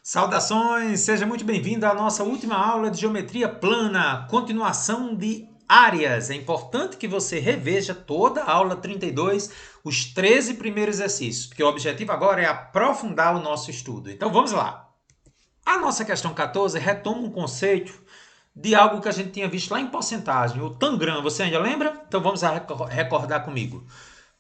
Saudações, seja muito bem-vindo à nossa última aula de geometria plana, continuação de áreas. É importante que você reveja toda a aula 32, os 13 primeiros exercícios, porque o objetivo agora é aprofundar o nosso estudo. Então vamos lá. A nossa questão 14 retoma um conceito de algo que a gente tinha visto lá em porcentagem, o tangram. Você ainda lembra? Então vamos recordar comigo.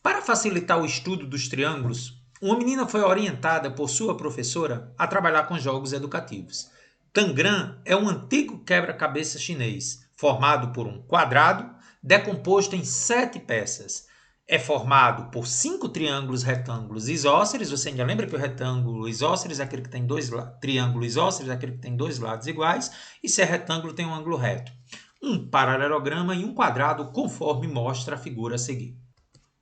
Para facilitar o estudo dos triângulos, uma menina foi orientada por sua professora a trabalhar com jogos educativos. Tangram é um antigo quebra-cabeça chinês, formado por um quadrado decomposto em 7 peças. É formado por 5 triângulos retângulos isósceles. Você ainda lembra que o retângulo isósceles é aquele que tem triângulo isósceles é aquele que tem dois lados iguais, e se é retângulo tem um ângulo reto. Um paralelograma e um quadrado, conforme mostra a figura a seguir.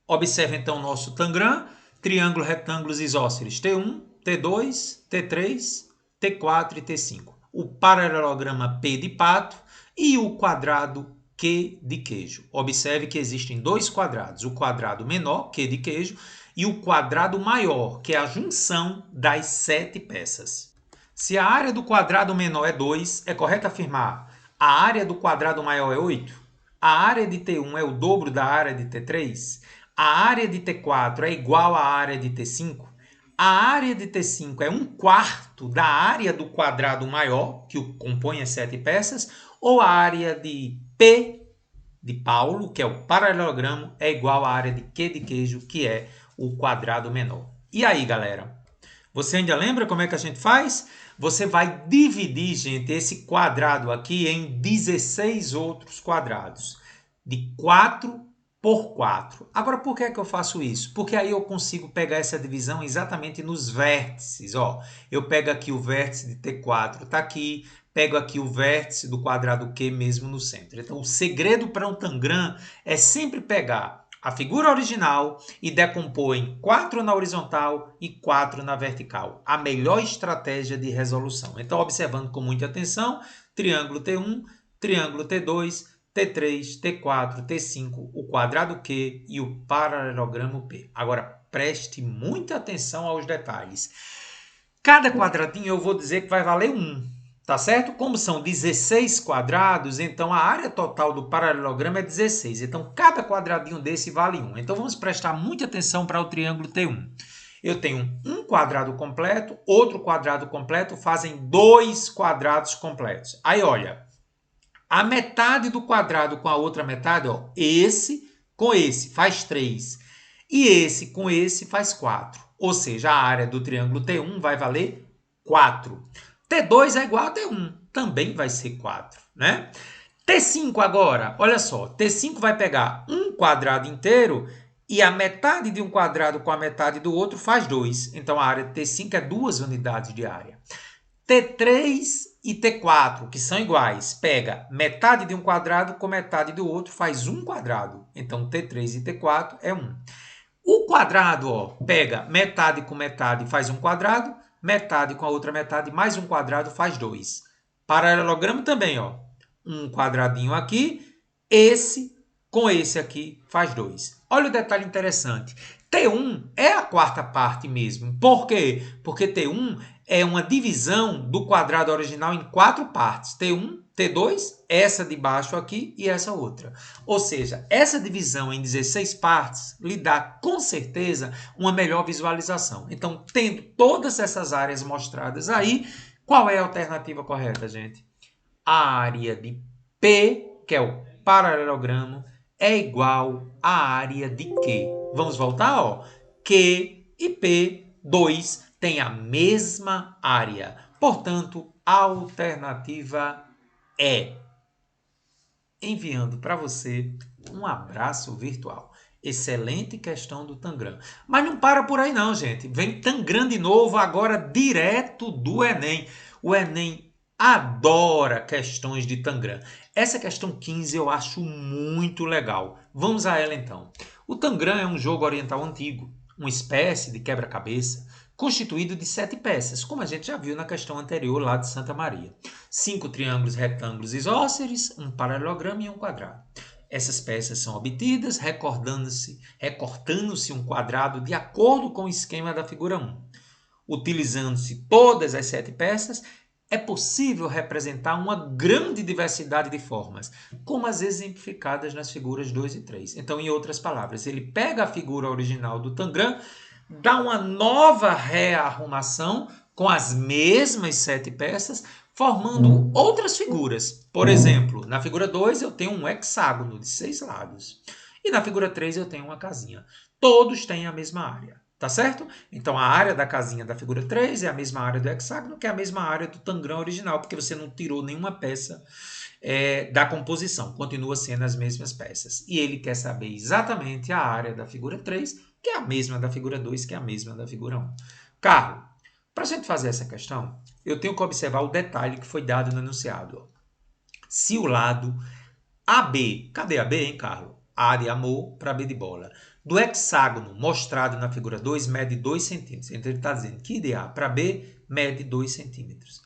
Observe então o nosso tangram, triângulo retângulos isósceles T1, T2, T3, T4 e T5. O paralelograma P de pato e o quadrado Q de queijo. Observe que existem dois quadrados, o quadrado menor, Q de queijo, e o quadrado maior, que é a junção das 7 peças. Se a área do quadrado menor é 2, é correto afirmar a área do quadrado maior é 8? A área de T1 é o dobro da área de T3? A área de T4 é igual à área de T5? A área de T5 é 1/4 da área do quadrado maior, que compõe as 7 peças, ou a área de P de Paulo, que é o paralelogramo, é igual à área de Q de queijo, que é o quadrado menor. E aí, galera? Você ainda lembra como é que a gente faz? Você vai dividir, gente, esse quadrado aqui em 16 outros quadrados, de 4 por 4. Agora, por que é que eu faço isso? Porque aí eu consigo pegar essa divisão exatamente nos vértices. Ó, eu pego aqui o vértice de T4, está aqui, pego aqui o vértice do quadrado Q mesmo no centro. Então, o segredo para um tangram é sempre pegar a figura original e decompor em 4 na horizontal e 4 na vertical. A melhor estratégia de resolução. Então, observando com muita atenção, triângulo T1, triângulo T2, T3, T4, T5, o quadrado Q e o paralelogramo P. Agora, preste muita atenção aos detalhes. Cada quadradinho eu vou dizer que vai valer 1. Tá certo? Como são 16 quadrados, então a área total do paralelogramo é 16. Então, cada quadradinho desse vale 1. Então, vamos prestar muita atenção para o triângulo T1. Eu tenho um quadrado completo, outro quadrado completo, fazem 2 quadrados completos. Aí, olha, a metade do quadrado com a outra metade, ó, esse com esse faz 3. E esse com esse faz 4. Ou seja, a área do triângulo T1 vai valer 4. T2 é igual a T1, também vai ser 4, né? T5 agora, olha só, T5 vai pegar um quadrado inteiro e a metade de um quadrado com a metade do outro faz 2. Então, a área de T5 é 2 unidades de área. T3 e T4, que são iguais, pega metade de um quadrado com metade do outro, faz um quadrado. Então, T3 e T4 é 1. O quadrado, ó, pega metade com metade faz um quadrado, metade com a outra metade mais um quadrado faz 2. Paralelogramo também, ó. Um quadradinho aqui, esse com esse aqui faz 2. Olha o detalhe interessante. T1 é a quarta parte mesmo. Por quê? Porque T1 é uma divisão do quadrado original em 4 partes. T1, T2, essa de baixo aqui e essa outra. Ou seja, essa divisão em 16 partes lhe dá com certeza uma melhor visualização. Então, tendo todas essas áreas mostradas aí, qual é a alternativa correta, gente? A área de P, que é o paralelogramo, é igual à área de Q. Vamos voltar? Ó. Q e P, 2, têm a mesma área. Portanto, a alternativa é enviando para você um abraço virtual. Excelente questão do Tangram. Mas não para por aí não, gente. Vem Tangram de novo, agora direto do Enem. O Enem adora questões de Tangram. Essa questão 15 eu acho muito legal. Vamos a ela então. O Tangram é um jogo oriental antigo, uma espécie de quebra-cabeça constituído de 7 peças, como a gente já viu na questão anterior lá de Santa Maria. 5 triângulos retângulos isósceles, um paralelogramo e um quadrado. Essas peças são obtidas recortando-se um quadrado de acordo com o esquema da figura 1. utilizando-se todas as 7 peças, é possível representar uma grande diversidade de formas, como as exemplificadas nas figuras 2 e 3. Então, em outras palavras, ele pega a figura original do Tangram, dá uma nova rearrumação com as mesmas 7 peças, formando outras figuras. Por exemplo, na figura 2 eu tenho um hexágono de 6 lados. E na figura 3 eu tenho uma casinha. Todos têm a mesma área. Tá certo? Então a área da casinha da figura 3 é a mesma área do hexágono, que é a mesma área do Tangram original, porque você não tirou nenhuma peça da composição. Continua sendo as mesmas peças. E ele quer saber exatamente a área da figura 3, que é a mesma da figura 2, que é a mesma da figura 1. Carlos, para a gente fazer essa questão, eu tenho que observar o detalhe que foi dado no enunciado. Se o lado AB, cadê AB, hein, Carlos? A de amor para B de bola. Do hexágono mostrado na figura 2 mede 2 centímetros. Então ele está dizendo que de A para B mede 2 centímetros.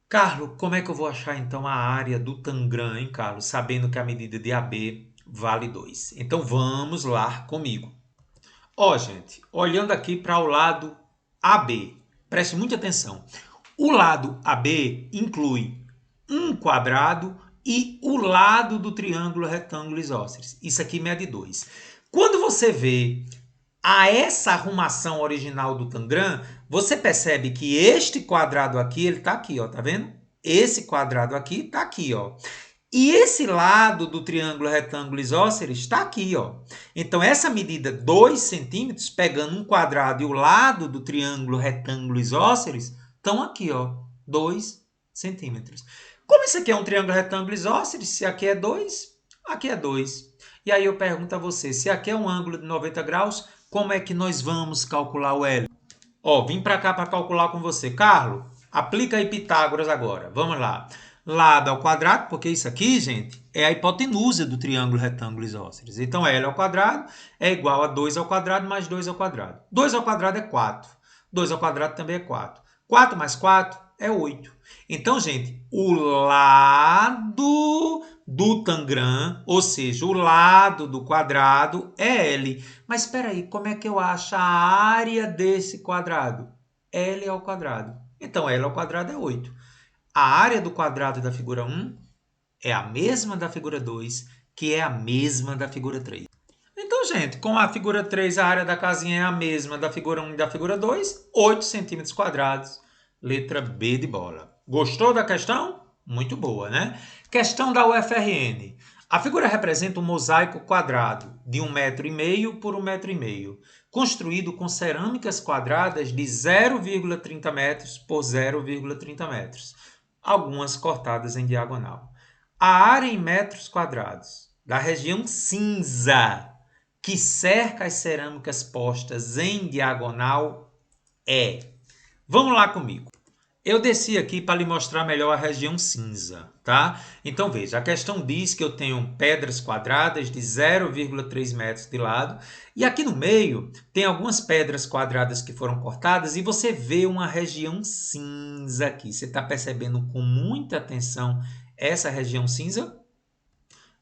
Carlos, como é que eu vou achar então a área do Tangram, hein, Carlos? Sabendo que a medida de AB vale 2. Então vamos lá comigo. Ó, gente, olhando aqui para o lado AB, preste muita atenção. O lado AB inclui um quadrado e o lado do triângulo retângulo isósceles. Isso aqui mede 2. Quando você vê essa arrumação original do Tangram, você percebe que este quadrado aqui, ele está aqui, ó, tá vendo? Esse quadrado aqui está aqui, ó. E esse lado do triângulo retângulo isósceles está aqui, ó. Então, essa medida 2 centímetros, pegando um quadrado e o lado do triângulo retângulo isósceles, estão aqui, ó, 2 centímetros. Como isso aqui é um triângulo retângulo isósceles, se aqui é 2, aqui é 2. E aí eu pergunto a você, se aqui é um ângulo de 90 graus, como é que nós vamos calcular o L? Ó, vim para cá para calcular com você. Carlos, aplica aí Pitágoras agora. Vamos lá. Lado ao quadrado, porque isso aqui, gente, é a hipotenusa do triângulo retângulo isósceles. Então, L ao quadrado é igual a 2 ao quadrado mais 2 ao quadrado. 2 ao quadrado é 4. 2 ao quadrado também é 4. 4 mais 4 é 8. Então, gente, o lado do Tangram, ou seja, o lado do quadrado é L. Mas espera aí, como é que eu acho a área desse quadrado? L ao quadrado. Então, L ao quadrado é 8. A área do quadrado da figura 1 é a mesma da figura 2, que é a mesma da figura 3. Então, gente, com a figura 3, a área da casinha é a mesma da figura 1 e da figura 2, 8 centímetros quadrados. Letra B de bola. Gostou da questão? Muito boa, né? Questão da UFRN. A figura representa um mosaico quadrado de 1,5 m por 1,5 m, construído com cerâmicas quadradas de 0,30 metros por 0,30 metros, algumas cortadas em diagonal. A área em metros quadrados da região cinza que cerca as cerâmicas postas em diagonal é... Vamos lá comigo. Eu desci aqui para lhe mostrar melhor a região cinza, tá? Então veja, a questão diz que eu tenho pedras quadradas de 0,3 metros de lado e aqui no meio tem algumas pedras quadradas que foram cortadas e você vê uma região cinza aqui. Você está percebendo com muita atenção essa região cinza?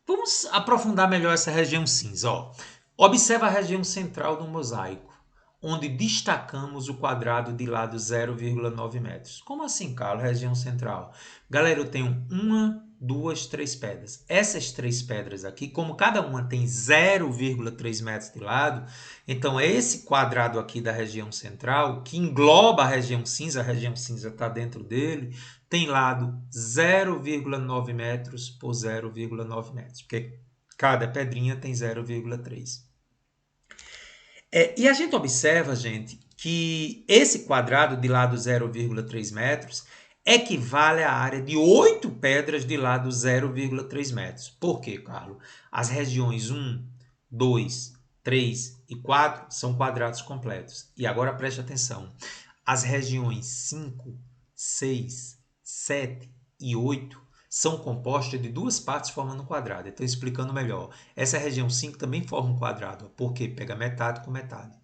Vamos aprofundar melhor essa região cinza, ó. Observa a região central do mosaico, onde destacamos o quadrado de lado 0,9 metros. Como assim, Carlos, região central? Galera, eu tenho 1, 2, 3 pedras. Essas 3 pedras aqui, como cada uma tem 0,3 metros de lado, então esse quadrado aqui da região central, que engloba a região cinza está dentro dele, tem lado 0,9 metros por 0,9 metros, porque cada pedrinha tem 0,3. E a gente observa, gente, que esse quadrado de lado 0,3 metros equivale à área de 8 pedras de lado 0,3 metros. Por quê, Carlos? As regiões 1, 2, 3 e 4 são quadrados completos. E agora preste atenção. As regiões 5, 6, 7 e 8 são compostas de duas partes formando um quadrado. Estou explicando melhor. Essa região 5 também forma um quadrado, porque pega metade com metade.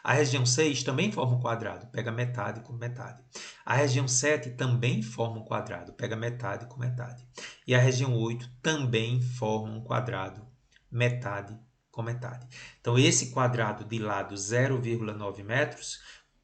A região 6 também forma um quadrado, pega metade com metade. A região 7 também forma um quadrado, pega metade com metade. E a região 8 também forma um quadrado, metade com metade. Então, esse quadrado de lado 0,9 metros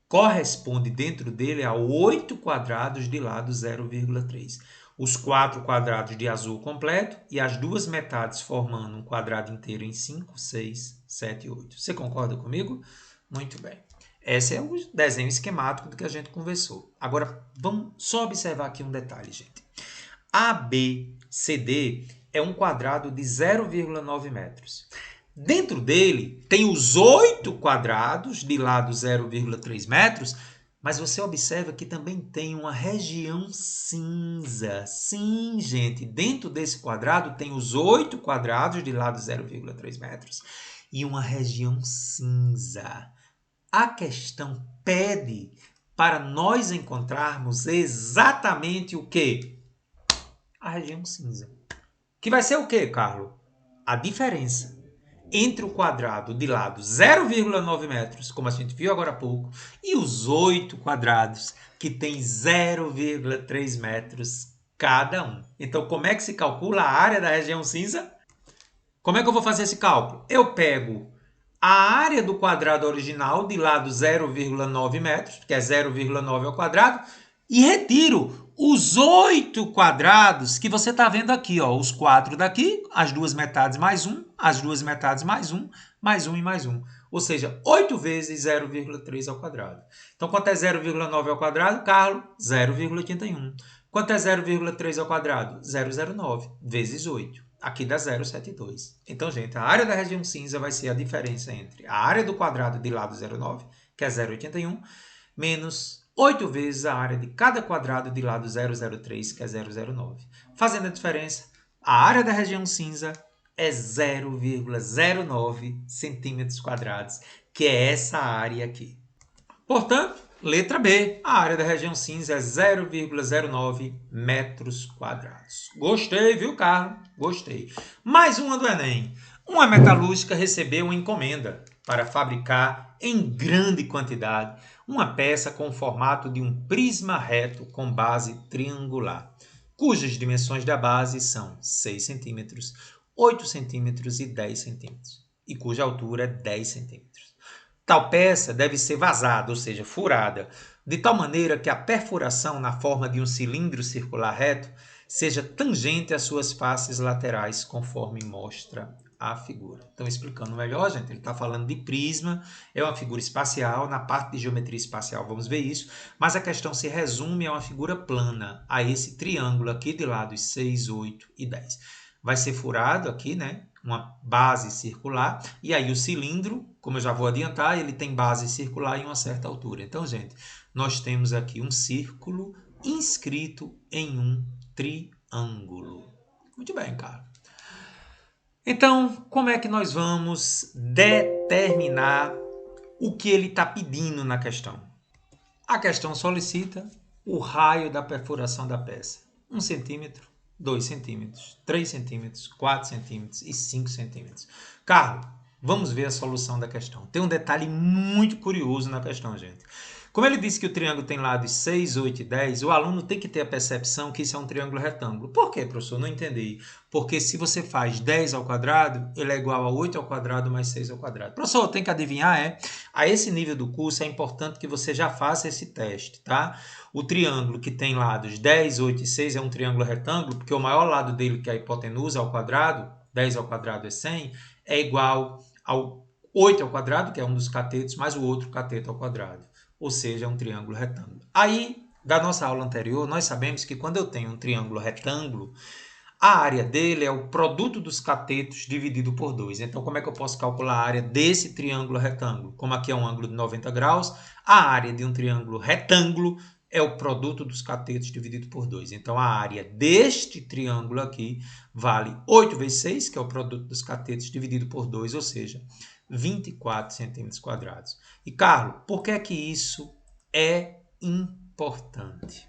corresponde dentro dele a 8 quadrados de lado 0,3. Os 4 quadrados de azul completo e as duas metades formando um quadrado inteiro em 5, 6, 7 e 8. Você concorda comigo? Muito bem. Esse é o desenho esquemático do que a gente conversou. Agora, vamos só observar aqui um detalhe, gente. ABCD é um quadrado de 0,9 metros. Dentro dele tem os 8 quadrados de lado 0,3 metros, mas você observa que também tem uma região cinza. Sim, gente, dentro desse quadrado tem os 8 quadrados de lado 0,3 metros e uma região cinza. A questão pede para nós encontrarmos exatamente o quê? A região cinza. Que vai ser o quê, Carlos? A diferença entre o quadrado de lado 0,9 metros, como a gente viu agora há pouco, e os 8 quadrados que tem 0,3 metros cada um. Então, como é que se calcula a área da região cinza? Como é que eu vou fazer esse cálculo? Eu pego a área do quadrado original de lado 0,9 metros, que é 0,9 ao quadrado, e retiro os 8 quadrados que você está vendo aqui, ó, os 4 daqui, as duas metades mais 1, as duas metades mais 1, mais 1 e mais 1. Ou seja, 8 vezes 0,3 ao quadrado. Então, quanto é 0,9 ao quadrado, Carlos? 0,81. Quanto é 0,3 ao quadrado? 0,09 vezes 8. Aqui dá 0,72. Então, gente, a área da região cinza vai ser a diferença entre a área do quadrado de lado 0,9, que é 0,81, menos 8 vezes a área de cada quadrado de lado 0,03, que é 0,09. Fazendo a diferença, a área da região cinza é 0,09 centímetros quadrados, que é essa área aqui. Portanto, letra B, a área da região cinza é 0,09 metros quadrados. Gostei, viu, Carlos? Gostei. Mais uma do Enem. Uma metalúrgica recebeu uma encomenda para fabricar em grande quantidade uma peça com o formato de um prisma reto com base triangular, cujas dimensões da base são 6 centímetros, 8 centímetros e 10 centímetros, e cuja altura é 10 centímetros. Tal peça deve ser vazada, ou seja, furada, de tal maneira que a perfuração na forma de um cilindro circular reto seja tangente às suas faces laterais, conforme mostra a figura. Então, explicando melhor, gente, ele está falando de prisma, é uma figura espacial, na parte de geometria espacial vamos ver isso, mas a questão se resume a uma figura plana, a esse triângulo aqui de lados 6, 8 e 10. Vai ser furado aqui, né? Uma base circular, e aí o cilindro, como eu já vou adiantar, ele tem base circular em uma certa altura. Então, gente, nós temos aqui um círculo inscrito em um triângulo. Muito bem, cara. Então, como é que nós vamos determinar o que ele está pedindo na questão? A questão solicita o raio da perfuração da peça. 1 centímetro, 2 centímetros, 3 centímetros, 4 centímetros e 5 centímetros. Carlos, vamos ver a solução da questão. Tem um detalhe muito curioso na questão, gente. Como ele disse que o triângulo tem lados 6, 8 e 10, o aluno tem que ter a percepção que isso é um triângulo retângulo. Por quê, professor? Não entendi. Porque se você faz 10 ao quadrado, ele é igual a 8 ao quadrado mais 6 ao quadrado. Professor, tem que adivinhar, é? A esse nível do curso é importante que você já faça esse teste, tá? O triângulo que tem lados 10, 8 e 6 é um triângulo retângulo, porque o maior lado dele, que é a hipotenusa ao quadrado, 10 ao quadrado é 100, é igual ao 8 ao quadrado, que é um dos catetos, mais o outro cateto ao quadrado. Ou seja, é um triângulo retângulo. Aí, da nossa aula anterior, nós sabemos que quando eu tenho um triângulo retângulo, a área dele é o produto dos catetos dividido por 2. Então, como é que eu posso calcular a área desse triângulo retângulo? Como aqui é um ângulo de 90 graus, a área de um triângulo retângulo é o produto dos catetos dividido por 2. Então, a área deste triângulo aqui vale 8 vezes 6, que é o produto dos catetos dividido por 2, ou seja, 24 centímetros quadrados. E, Carlos, por que é que isso é importante?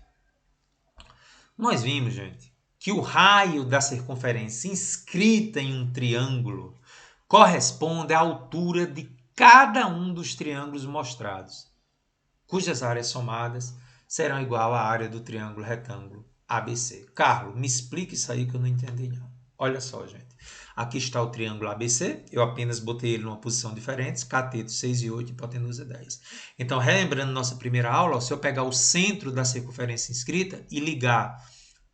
Nós vimos, gente, que o raio da circunferência inscrita em um triângulo corresponde à altura de cada um dos triângulos mostrados, cujas áreas somadas serão igual à área do triângulo retângulo ABC. Carlos, me explique isso aí que eu não entendi não. Olha só, gente. Aqui está o triângulo ABC. Eu apenas botei ele numa posição diferente. Cateto 6 e 8, hipotenusa 10. Então, relembrando nossa primeira aula, se eu pegar o centro da circunferência inscrita e ligar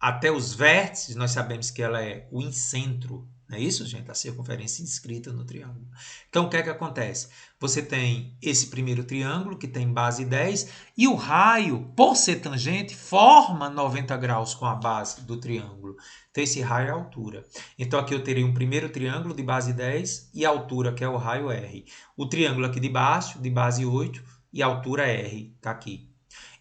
até os vértices, nós sabemos que ela é o incentro. Não é isso, gente? A circunferência inscrita no triângulo. Então, o que é que acontece? Você tem esse primeiro triângulo, que tem base 10, e o raio, por ser tangente, forma 90 graus com a base do triângulo. Então, esse raio é a altura. Então, aqui eu terei um primeiro triângulo de base 10 e a altura, que é o raio R. O triângulo aqui de baixo, de base 8, e a altura R, está aqui.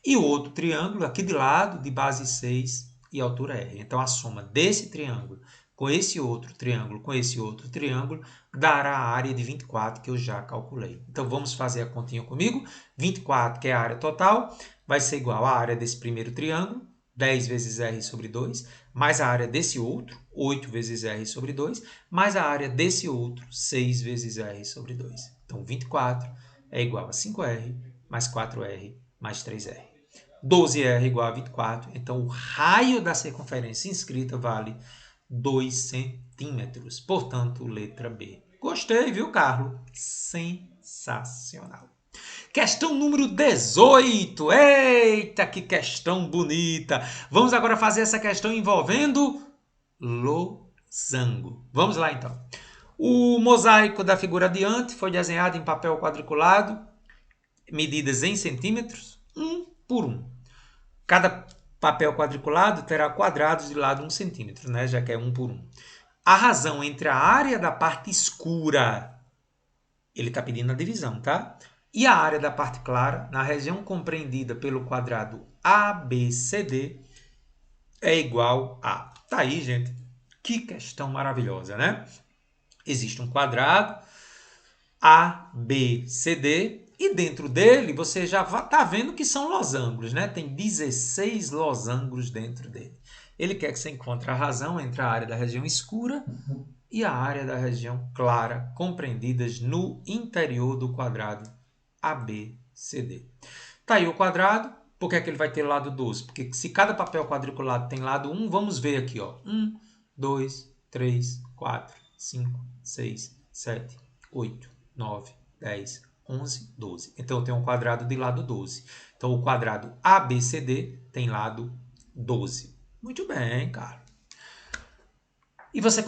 E o outro triângulo aqui de lado, de base 6 e altura R. Então, a soma desse triângulo com esse outro triângulo, dará a área de 24, que eu já calculei. Então, vamos fazer a continha comigo. 24, que é a área total, vai ser igual à área desse primeiro triângulo, 10 vezes R sobre 2, mais a área desse outro, 8 vezes R sobre 2, mais a área desse outro, 6 vezes R sobre 2. Então, 24 é igual a 5R, mais 4R, mais 3R. 12R igual a 24, então o raio da circunferência inscrita vale 2 centímetros. Portanto, letra B. Gostei, viu, Carlos? Sensacional. Questão número 18. Eita, que questão bonita. Vamos agora fazer essa questão envolvendo losango. Vamos lá, então. O mosaico da figura adiante foi desenhado em papel quadriculado, medidas em centímetros, 1 por 1. Cada papel quadriculado terá quadrados de lado 1 centímetro, né? Já que é 1 por 1. A razão entre a área da parte escura, ele está pedindo a divisão, tá? E a área da parte clara, na região compreendida pelo quadrado ABCD, é igual a... Tá aí, gente. Que questão maravilhosa, né? Existe um quadrado ABCD e dentro dele você já está vendo que são losangos, né? Tem 16 losangos dentro dele. Ele quer que você encontre a razão entre a área da região escura e a área da região clara, compreendidas no interior do quadrado ABCD. Tá aí o quadrado. Por que é que ele vai ter lado 12? Porque se cada papel quadriculado tem lado 1, vamos ver aqui, ó. 1, 2, 3, 4, 5, 6, 7, 8, 9, 10, 11, 12. Então, eu tenho um quadrado de lado 12. Então, o quadrado ABCD tem lado 12. Muito bem, Carlos. E você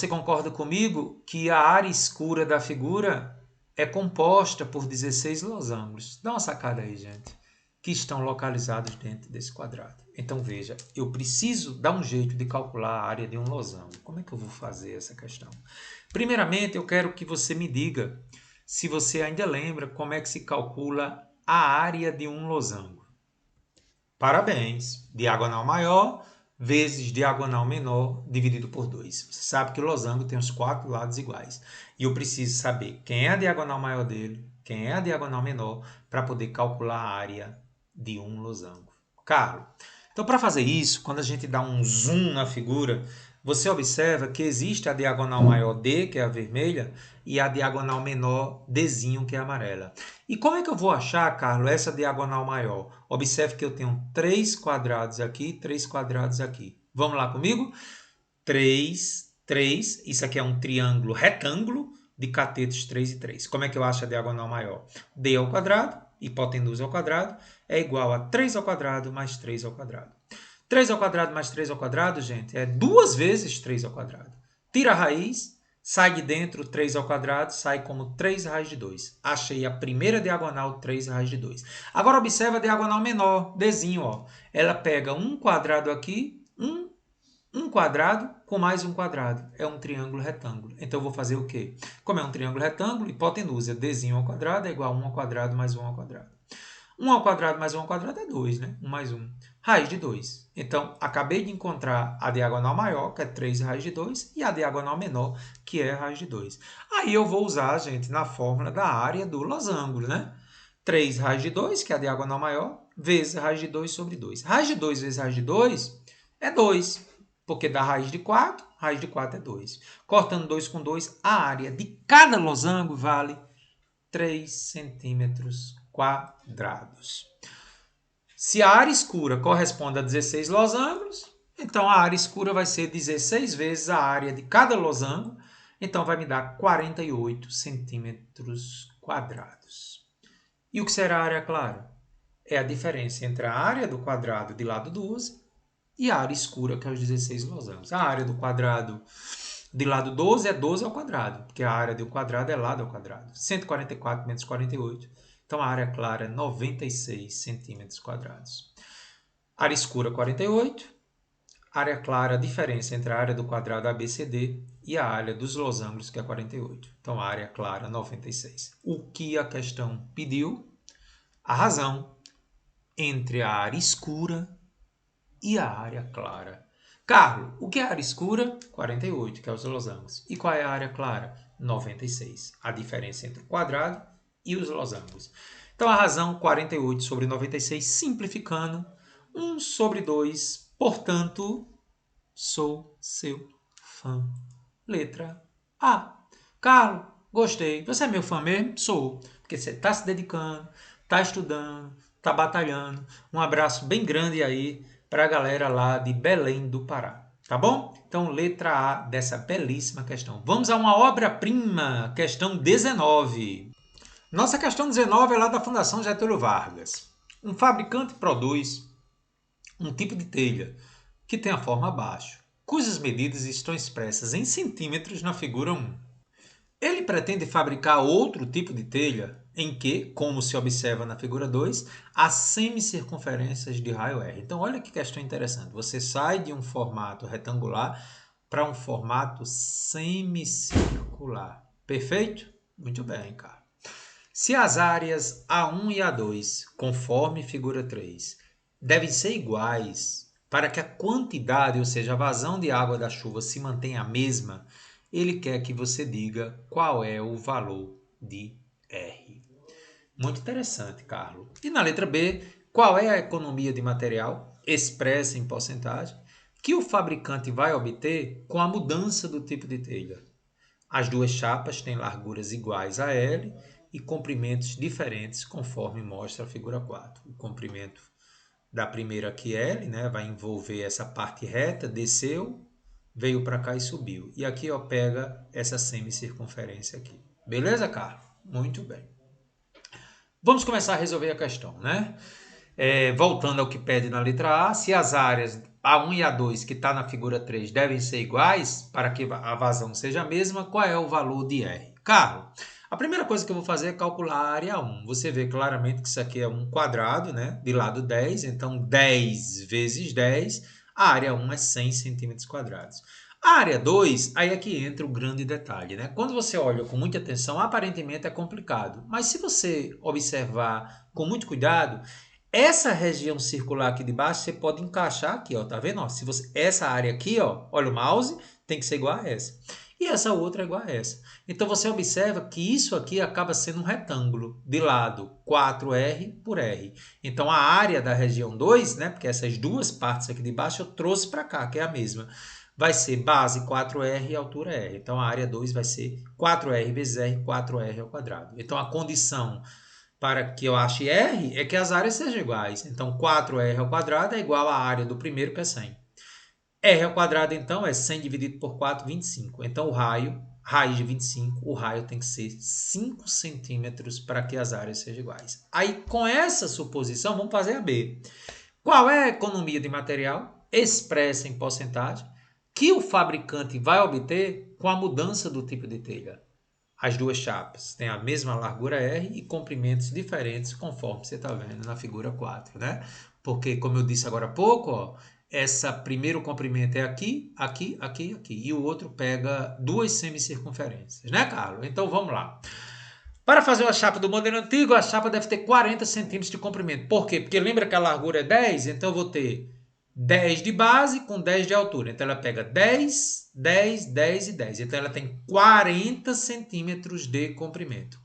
concorda comigo que a área escura da figura é composta por 16 losangos. Dá uma sacada aí, gente, que estão localizados dentro desse quadrado. Então, veja, eu preciso dar um jeito de calcular a área de um losango. Como é que eu vou fazer essa questão? Primeiramente, eu quero que você me diga se você ainda lembra como é que se calcula a área de um losango. Parabéns! Diagonal maior vezes diagonal menor dividido por 2. Você sabe que o losango tem os 4 lados iguais. E eu preciso saber quem é a diagonal maior dele, quem é a diagonal menor, para poder calcular a área de um losango. Carlos, então para fazer isso, quando a gente dá um zoom na figura, você observa que existe a diagonal maior D, que é a vermelha, e a diagonal menor Dzinho, que é a amarela. E como é que eu vou achar, Carlos, essa diagonal maior? Observe que eu tenho 3 quadrados aqui, 3 quadrados aqui. Vamos lá comigo? 3, 3. Isso aqui é um triângulo retângulo de catetos 3 e 3. Como é que eu acho a diagonal maior? D ao quadrado, hipotenusa ao quadrado, é igual a 3 ao quadrado mais 3 ao quadrado. 3 ao quadrado mais 3 ao quadrado, gente, é 2 vezes 3 ao quadrado. Tira a raiz, sai de dentro 3 ao quadrado, sai como 3 raiz de 2. Achei a primeira diagonal 3 raiz de 2. Agora observa a diagonal menor, Dzinho, ó. Ela pega um quadrado aqui, um quadrado com mais um quadrado. É um triângulo retângulo. Então, eu vou fazer o quê? Como é um triângulo retângulo, hipotenusa, Dzinho ao quadrado é igual a 1 ao quadrado mais 1 ao quadrado. 1 ao quadrado mais 1 ao quadrado é 2, né? 1 mais 1. Raiz de 2. Então, acabei de encontrar a diagonal maior, que é 3 raiz de 2, e a diagonal menor, que é raiz de 2. Aí eu vou usar, gente, na fórmula da área do losango, né? 3 raiz de 2, que é a diagonal maior, vezes raiz de 2 sobre 2. Raiz de 2 vezes raiz de 2 é 2, porque dá raiz de 4 é 2. Cortando 2 com 2, a área de cada losango vale 3 centímetros quadrados. Se a área escura corresponde a 16 losangos, Então, a área escura vai ser 16 vezes a área de cada losango. Então, vai me dar 48 centímetros quadrados. E o que será a área clara? É a diferença entre a área do quadrado de lado 12 e a área escura, que é os 16 losangos. A área do quadrado de lado 12 é 12 ao quadrado, porque a área do quadrado é lado ao quadrado. 144 menos 48. Então, a área clara é 96 centímetros quadrados. Área escura, 48. Área clara, a diferença entre a área do quadrado ABCD e a área dos losangos, que é 48. Então, a área clara, 96. O que a questão pediu? A razão entre a área escura e a área clara. Carlos, o que é a área escura? 48, que é os losangos. E qual é a área clara? 96. A diferença entre o quadrado e os losangos. Então, a razão 48 sobre 96, simplificando, 1 sobre 2. Portanto, sou seu fã. Letra A. Carlos, gostei. Você é meu fã mesmo? Sou. Porque você está se dedicando, está estudando, está batalhando. Um abraço bem grande aí para a galera lá de Belém do Pará. Tá bom? Então, letra A dessa belíssima questão. Vamos a uma obra-prima, questão 19. Nossa questão 19 é lá da Fundação Getúlio Vargas. Um fabricante produz um tipo de telha que tem a forma abaixo, cujas medidas estão expressas em centímetros na figura 1. Ele pretende fabricar outro tipo de telha em que, como se observa na figura 2, há semicircunferências de raio R. Então, olha que questão interessante. Você sai de um formato retangular para um formato semicircular. Perfeito? Muito bem, cara. Se as áreas A1 e A2, conforme figura 3, devem ser iguais para que a quantidade, ou seja, a vazão de água da chuva se mantenha a mesma, ele quer que você diga qual é o valor de R. Muito interessante, Carlos. E na letra B, qual é a economia de material, expressa em porcentagem, que o fabricante vai obter com a mudança do tipo de telha? As duas chapas têm larguras iguais a L e comprimentos diferentes, conforme mostra a figura 4. O comprimento da primeira aqui L, né, vai envolver essa parte reta, desceu, veio para cá e subiu. E aqui ó, pega essa semicircunferência aqui. Beleza, Carlos? Muito bem. Vamos começar a resolver a questão, né? Voltando ao que pede na letra A, se as áreas A1 e A2, que está na figura 3, devem ser iguais para que a vazão seja a mesma, qual é o valor de R? Carlos, a primeira coisa que eu vou fazer é calcular a área 1. Você vê claramente que isso aqui é um quadrado, né? De lado 10, então 10 vezes 10, a área 1 é 100 centímetros quadrados. A área 2, aí é que entra o grande detalhe, né? Quando você olha com muita atenção, aparentemente é complicado. Mas se você observar com muito cuidado, essa região circular aqui de baixo, você pode encaixar aqui, ó, tá vendo? Ó, se você, essa área aqui, ó, olha o mouse, tem que ser igual a essa. E essa outra é igual a essa. Então você observa que isso aqui acaba sendo um retângulo de lado 4R por R. Então a área da região 2, né, porque essas duas partes aqui de baixo eu trouxe para cá, que é a mesma, vai ser base 4R e altura R. Então a área 2 vai ser 4R vezes R, 4R ao quadrado. Então a condição para que eu ache R é que as áreas sejam iguais. Então 4R ao quadrado é igual à área do primeiro, que é 100. R ao quadrado, então, é 100 dividido por 4, 25. Então, raiz de 25, o raio tem que ser 5 centímetros para que as áreas sejam iguais. Aí, com essa suposição, vamos fazer a B. Qual é a economia de material expressa em porcentagem que o fabricante vai obter com a mudança do tipo de telha? As duas chapas têm a mesma largura R e comprimentos diferentes, conforme você está vendo na figura 4, né? Porque, como eu disse agora há pouco, ó, essa primeiro comprimento é aqui, aqui, aqui, aqui. E o outro pega duas semicircunferências, né, Carlos? Então, vamos lá. Para fazer a chapa do modelo antigo, a chapa deve ter 40 centímetros de comprimento. Por quê? Porque lembra que a largura é 10? Então, eu vou ter 10 de base com 10 de altura. Então, ela pega 10, 10, 10 e 10. Então, ela tem 40 centímetros de comprimento.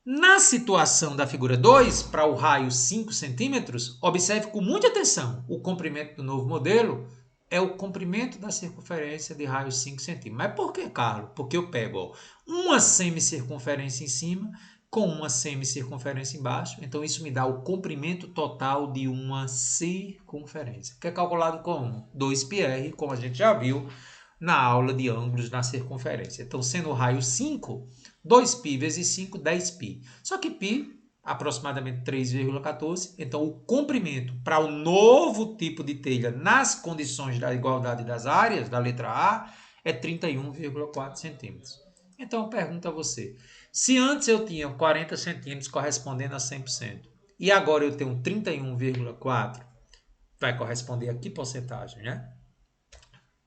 Na situação da figura 2, para o raio 5 centímetros, observe com muita atenção. O comprimento do novo modelo é o comprimento da circunferência de raio 5 centímetros. Mas por que, Carlos? Porque eu pego uma semicircunferência em cima, com uma semicircunferência embaixo. Então, isso me dá o comprimento total de uma circunferência, que é calculado como 2πr, como a gente já viu na aula de ângulos na circunferência. Então, sendo o raio 5, 2π vezes 5, 10π. Só que π, aproximadamente 3,14. Então, o comprimento para o novo tipo de telha nas condições da igualdade das áreas, da letra A, é 31,4 centímetros. Então, eu pergunto a você, se antes eu tinha 40 centímetros correspondendo a 100%, e agora eu tenho 31,4, vai corresponder a que porcentagem, né?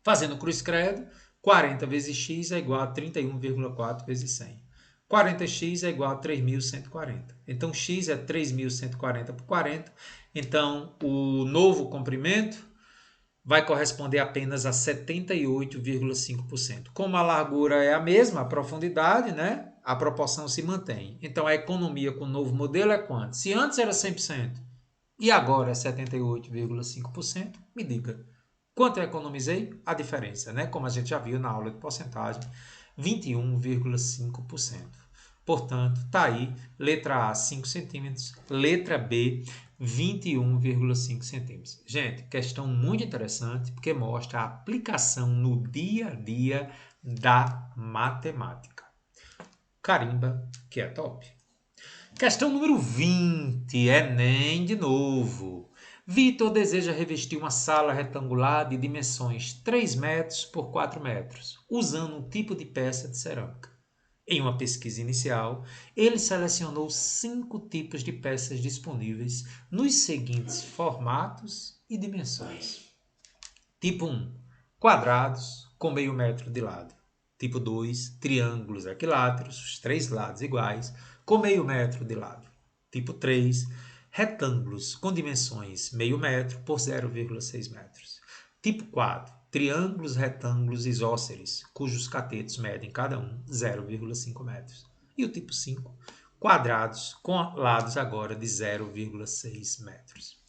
Fazendo cruz credo, 40 vezes x é igual a 31,4 vezes 100. 40x é igual a 3.140. Então, x é 3.140 por 40. Então, o novo comprimento vai corresponder apenas a 78,5%. Como a largura é a mesma, a profundidade, né? A proporção se mantém. Então, a economia com o novo modelo é quanto? Se antes era 100% e agora é 78,5%, me diga, quanto eu economizei? A diferença, né? Como a gente já viu na aula de porcentagem, 21,5%. Portanto, está aí, letra A, 5 centímetros, letra B, 21,5 centímetros. Gente, questão muito interessante, porque mostra a aplicação no dia a dia da matemática. Carimba, que é top. Questão número 20, Enem de novo. Vitor deseja revestir uma sala retangular de dimensões 3 metros por 4 metros, usando um tipo de peça de cerâmica. Em uma pesquisa inicial, ele selecionou 5 tipos de peças disponíveis nos seguintes formatos e dimensões. Tipo 1, quadrados com meio metro de lado. Tipo 2, triângulos equiláteros, os 3 lados iguais, com meio metro de lado. Tipo 3, retângulos com dimensões meio metro por 0,6 metros. Tipo 4, triângulos retângulos isósceles, cujos catetos medem cada um 0,5 metros. E o tipo 5, quadrados com lados agora de 0,6 metros.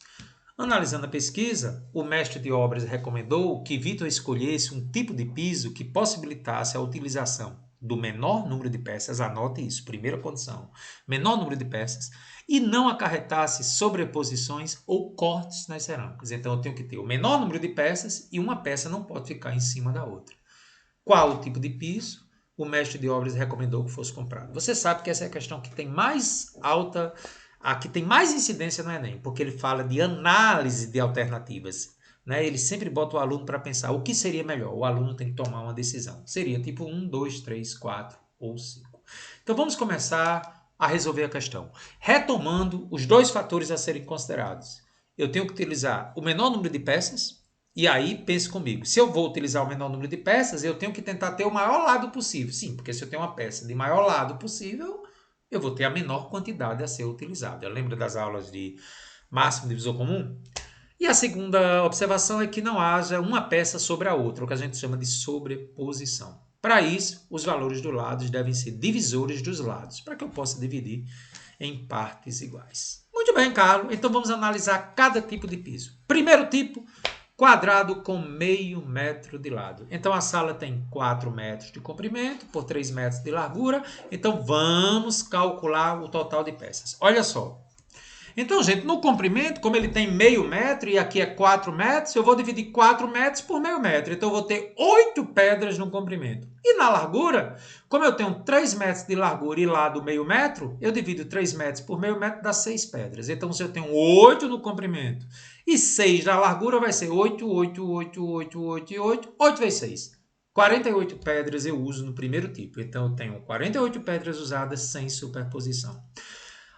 Analisando a pesquisa, o mestre de obras recomendou que Vitor escolhesse um tipo de piso que possibilitasse a utilização do menor número de peças, anote isso, primeira condição, menor número de peças, e não acarretasse sobreposições ou cortes nas cerâmicas. Então, eu tenho que ter o menor número de peças e uma peça não pode ficar em cima da outra. Qual o tipo de piso? O mestre de obras recomendou que fosse comprado. Você sabe que essa é a questão que tem mais alta, a que tem mais incidência no Enem, porque ele fala de análise de alternativas. Né? Ele sempre bota o aluno para pensar o que seria melhor. O aluno tem que tomar uma decisão. Seria tipo 1, 2, 3, 4 ou 5. Então vamos começar a resolver a questão. Retomando os 2 fatores a serem considerados. Eu tenho que utilizar o menor número de peças. E aí, pense comigo, se eu vou utilizar o menor número de peças, eu tenho que tentar ter o maior lado possível. Sim, porque se eu tenho uma peça de maior lado possível, eu vou ter a menor quantidade a ser utilizada. Lembra das aulas de máximo divisor comum? E a segunda observação é que não haja uma peça sobre a outra, o que a gente chama de sobreposição. Para isso, os valores dos lados devem ser divisores dos lados, para que eu possa dividir em partes iguais. Muito bem, Carlos. Então vamos analisar cada tipo de piso. Primeiro tipo, quadrado com meio metro de lado. Então, a sala tem 4 metros de comprimento por 3 metros de largura. Então, vamos calcular o total de peças. Olha só. Então, gente, no comprimento, como ele tem meio metro e aqui é 4 metros, eu vou dividir 4 metros por meio metro. Então, eu vou ter 8 pedras no comprimento. E na largura, como eu tenho 3 metros de largura e lado meio metro, eu divido 3 metros por meio metro, dá 6 pedras. Então, se eu tenho 8 no comprimento e 6 na largura, vai ser 8, 8, 8, 8, 8 e 8. 8 vezes 6. 48 pedras eu uso no primeiro tipo. Então, eu tenho 48 pedras usadas sem superposição.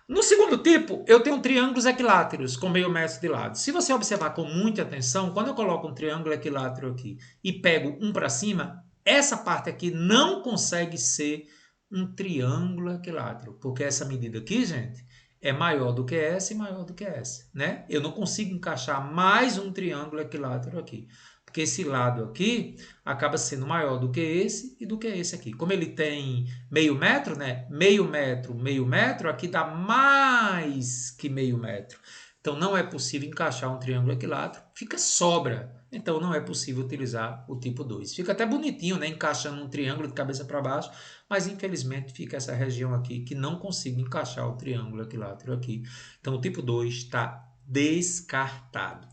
No segundo tipo, eu tenho triângulos equiláteros com meio metro de lado. Se você observar com muita atenção, quando eu coloco um triângulo equilátero aqui e pego um para cima, essa parte aqui não consegue ser um triângulo equilátero, porque essa medida aqui, gente, é maior do que essa e maior do que essa, né? Eu não consigo encaixar mais um triângulo equilátero aqui, porque esse lado aqui acaba sendo maior do que esse e do que esse aqui. Como ele tem meio metro, né? Meio metro, aqui dá mais que meio metro. Então, não é possível encaixar um triângulo equilátero, fica sobra. Então, não é possível utilizar o tipo 2. Fica até bonitinho, né? Encaixando um triângulo de cabeça para baixo, mas infelizmente fica essa região aqui que não consigo encaixar o triângulo equilátero aqui. Então, o tipo 2 está descartado.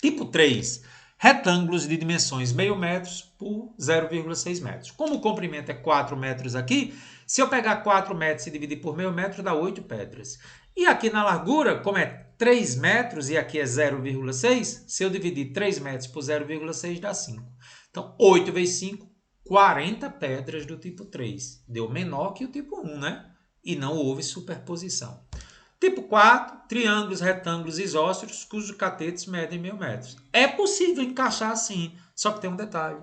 Tipo 3, retângulos de dimensões meio metros por 0,6 metros. Como o comprimento é 4 metros aqui, se eu pegar 4 metros e dividir por meio metro, dá 8 pedras. E aqui na largura, como é 3 metros e aqui é 0,6, se eu dividir 3 metros por 0,6, dá 5. Então, 8 vezes 5, 40 pedras do tipo 3. Deu menor que o tipo 1, né? E não houve superposição. Tipo 4, triângulos, retângulos isósceles, cujos catetos medem meio metro. É possível encaixar assim, só que tem um detalhe.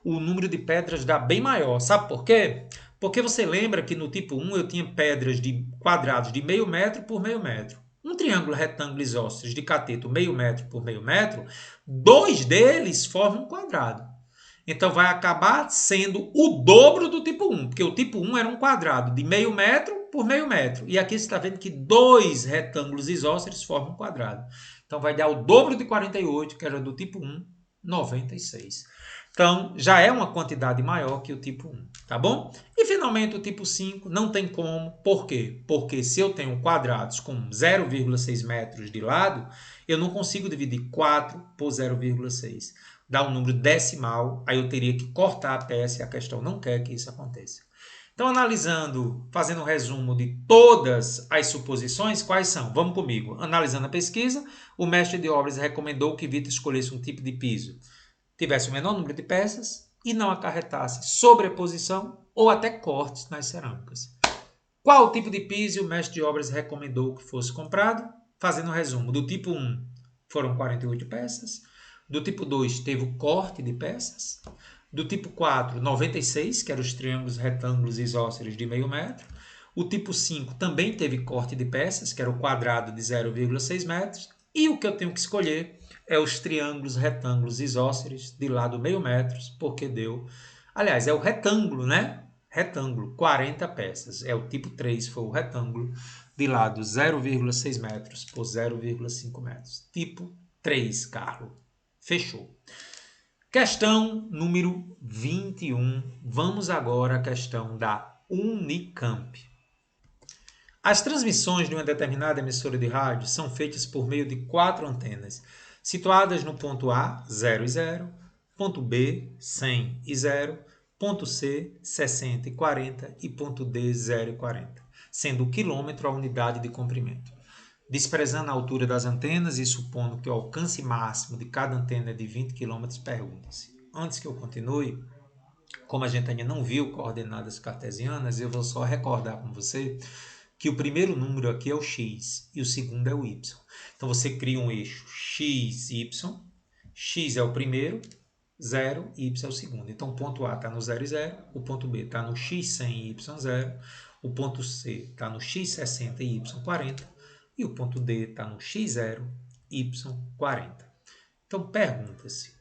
O número de pedras dá bem maior. Sabe por quê? Porque você lembra que no tipo 1 eu tinha pedras de quadrados de meio metro por meio metro. Um triângulo retângulo isósceles de cateto meio metro por meio metro, 2 deles formam um quadrado. Então vai acabar sendo o dobro do tipo 1, porque o tipo 1 era um quadrado de meio metro por meio metro. E aqui você está vendo que 2 retângulos isósceles formam um quadrado. Então vai dar o dobro de 48, que era do tipo 1, 96. Então já é uma quantidade maior que o tipo 1, tá bom? E finalmente o tipo 5 não tem como. Por quê? Porque se eu tenho quadrados com 0,6 metros de lado, eu não consigo dividir 4 por 0,6. Dá um número decimal, aí eu teria que cortar a peça e a questão não quer que isso aconteça. Então, analisando, fazendo um resumo de todas as suposições, quais são? Vamos comigo. Analisando a pesquisa, o mestre de obras recomendou que Vitor escolhesse um tipo de piso tivesse o menor número de peças e não acarretasse sobreposição ou até cortes nas cerâmicas. Qual tipo de piso o mestre de obras recomendou que fosse comprado? Fazendo um resumo, do tipo 1 foram 48 peças, do tipo 2 teve o corte de peças, do tipo 4, 96, que eram os triângulos retângulos isósceles de meio metro, o tipo 5 também teve corte de peças, que era o quadrado de 0,6 metros, e o que eu tenho que escolher é os triângulos retângulos isósceles de lado meio metros, porque deu... Aliás, é o retângulo, né? Retângulo, 40 peças. É o tipo 3, foi o retângulo de lado 0,6 metros por 0,5 metros. Tipo 3, Carlos. Fechou. Questão número 21. Vamos agora à questão da Unicamp. As transmissões de uma determinada emissora de rádio são feitas por meio de 4 antenas, situadas no ponto A, 0 e 0, ponto B, 100 e 0, ponto C, 60 e 40 e ponto D, 0 e 40, sendo o quilômetro a unidade de comprimento. Desprezando a altura das antenas e supondo que o alcance máximo de cada antena é de 20 km, pergunta-se. Antes que eu continue, como a gente ainda não viu coordenadas cartesianas, eu vou só recordar com você que o primeiro número aqui é o x e o segundo é o y. Então você cria um eixo x, y, x é o primeiro, 0, y é o segundo. Então o ponto A está no 0 e 0, o ponto B está no x 100 e y 0, o ponto C está no x 60 e y 40 e o ponto D está no x 0, y 40. Então pergunta-se,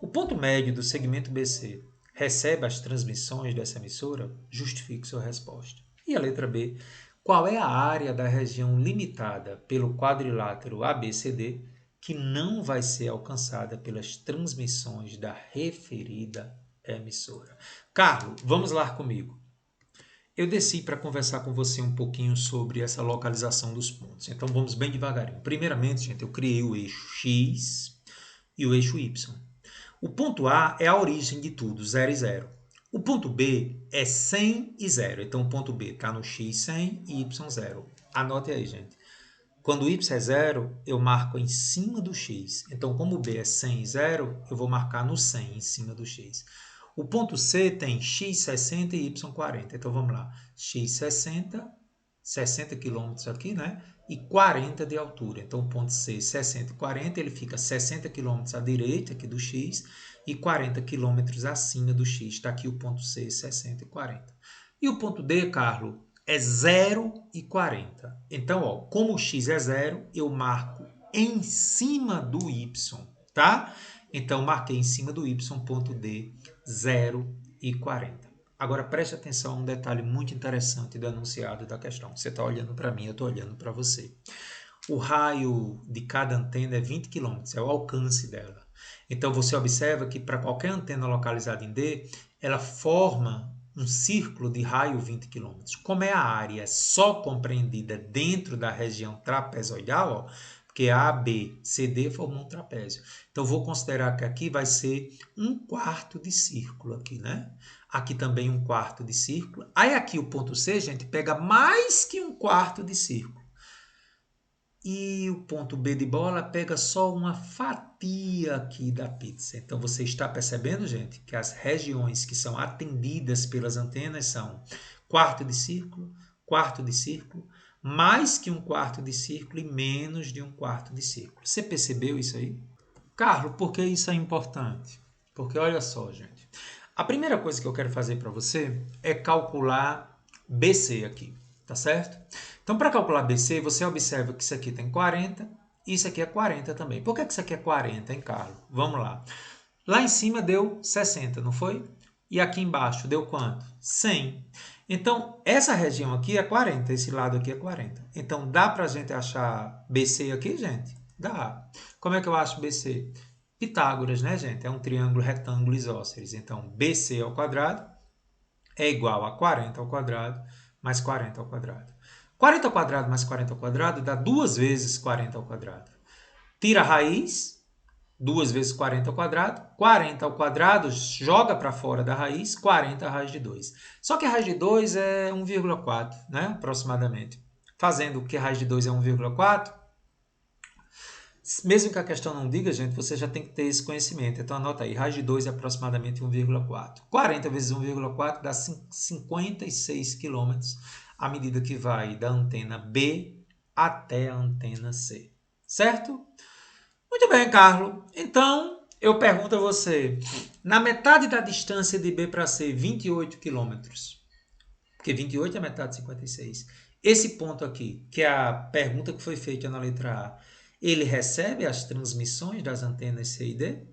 o ponto médio do segmento BC recebe as transmissões dessa emissora? Justifique sua resposta. E a letra B, qual é a área da região limitada pelo quadrilátero ABCD que não vai ser alcançada pelas transmissões da referida emissora? Carlos, vamos lá comigo. Eu desci para conversar com você um pouquinho sobre essa localização dos pontos. Então vamos bem devagarinho. Primeiramente, gente, eu criei o eixo X e o eixo Y. O ponto A é a origem de tudo, 0 e 0. O ponto B é 100 e 0. Então, o ponto B está no x 100 e y 0. Anote aí, gente. Quando o y é 0, eu marco em cima do x. Então, como o B é 100 e 0, eu vou marcar no 100 em cima do x. O ponto C tem x 60 e y 40. Então, vamos lá. X 60, 60 km aqui, né? E 40 de altura. Então, o ponto C, 60 e 40, ele fica 60 km à direita aqui do X e 40 km acima do X. Está aqui o ponto C, 60 e 40. E o ponto D, Carlos, é 0 e 40. Então, ó, como o X é 0, eu marco em cima do Y, tá? Então, marquei em cima do Y, ponto D, 0 e 40. Agora preste atenção a um detalhe muito interessante do enunciado da questão. Você está olhando para mim, eu estou olhando para você. o raio de cada antena é 20 km, é o alcance dela. Então você observa que para qualquer antena localizada em D, ela forma um círculo de raio 20 km. Como é a área só compreendida dentro da região trapezoidal, ó, porque A, B, C, D formam um trapézio. Então vou considerar que aqui vai ser um quarto de círculo aqui, né? Aqui também um quarto de círculo. Aí aqui o ponto C, gente, pega mais que um quarto de círculo. E o ponto B de bola pega só uma fatia aqui da pizza. Então você está percebendo, gente, que as regiões que são atendidas pelas antenas são quarto de círculo, mais que um quarto de círculo e menos de um quarto de círculo. Você percebeu isso aí? Carlos, por que isso é importante? Porque olha só, gente. A primeira coisa que eu quero fazer para você é calcular BC aqui, tá certo? Então, para calcular BC, você observa que isso aqui tem 40 e isso aqui é 40 também. Por que isso aqui é 40, hein, Carlos? Vamos lá. Lá em cima deu 60, não foi? E aqui embaixo deu quanto? 100. Então, essa região aqui é 40, esse lado aqui é 40. Então, dá para a gente achar BC aqui, gente? Dá. Como é que eu acho BC? Pitágoras, né, gente? É um triângulo retângulo isósceles. Então, BC ao quadrado é igual a 40 ao quadrado mais 40 ao quadrado. 40 ao quadrado mais 40 ao quadrado dá 2 vezes 40 ao quadrado. Tira a raiz, 2 vezes 40 ao quadrado. 40 ao quadrado joga para fora da raiz, 40 a raiz de 2. Só que a raiz de 2 é 1,4, né? Aproximadamente. Fazendo que a raiz de 2 é 1,4, mesmo que a questão não diga, gente, você já tem que ter esse conhecimento. Então anota aí, raiz de 2 é aproximadamente 1,4. 40 vezes 1,4 dá 56 km à medida que vai da antena B até a antena C. Certo? Muito bem, Carlos. Então, eu pergunto a você, na metade da distância de B para C, 28 km, porque 28 é metade de 56. Esse ponto aqui, que é a pergunta que foi feita na letra A, ele recebe as transmissões das antenas C e D?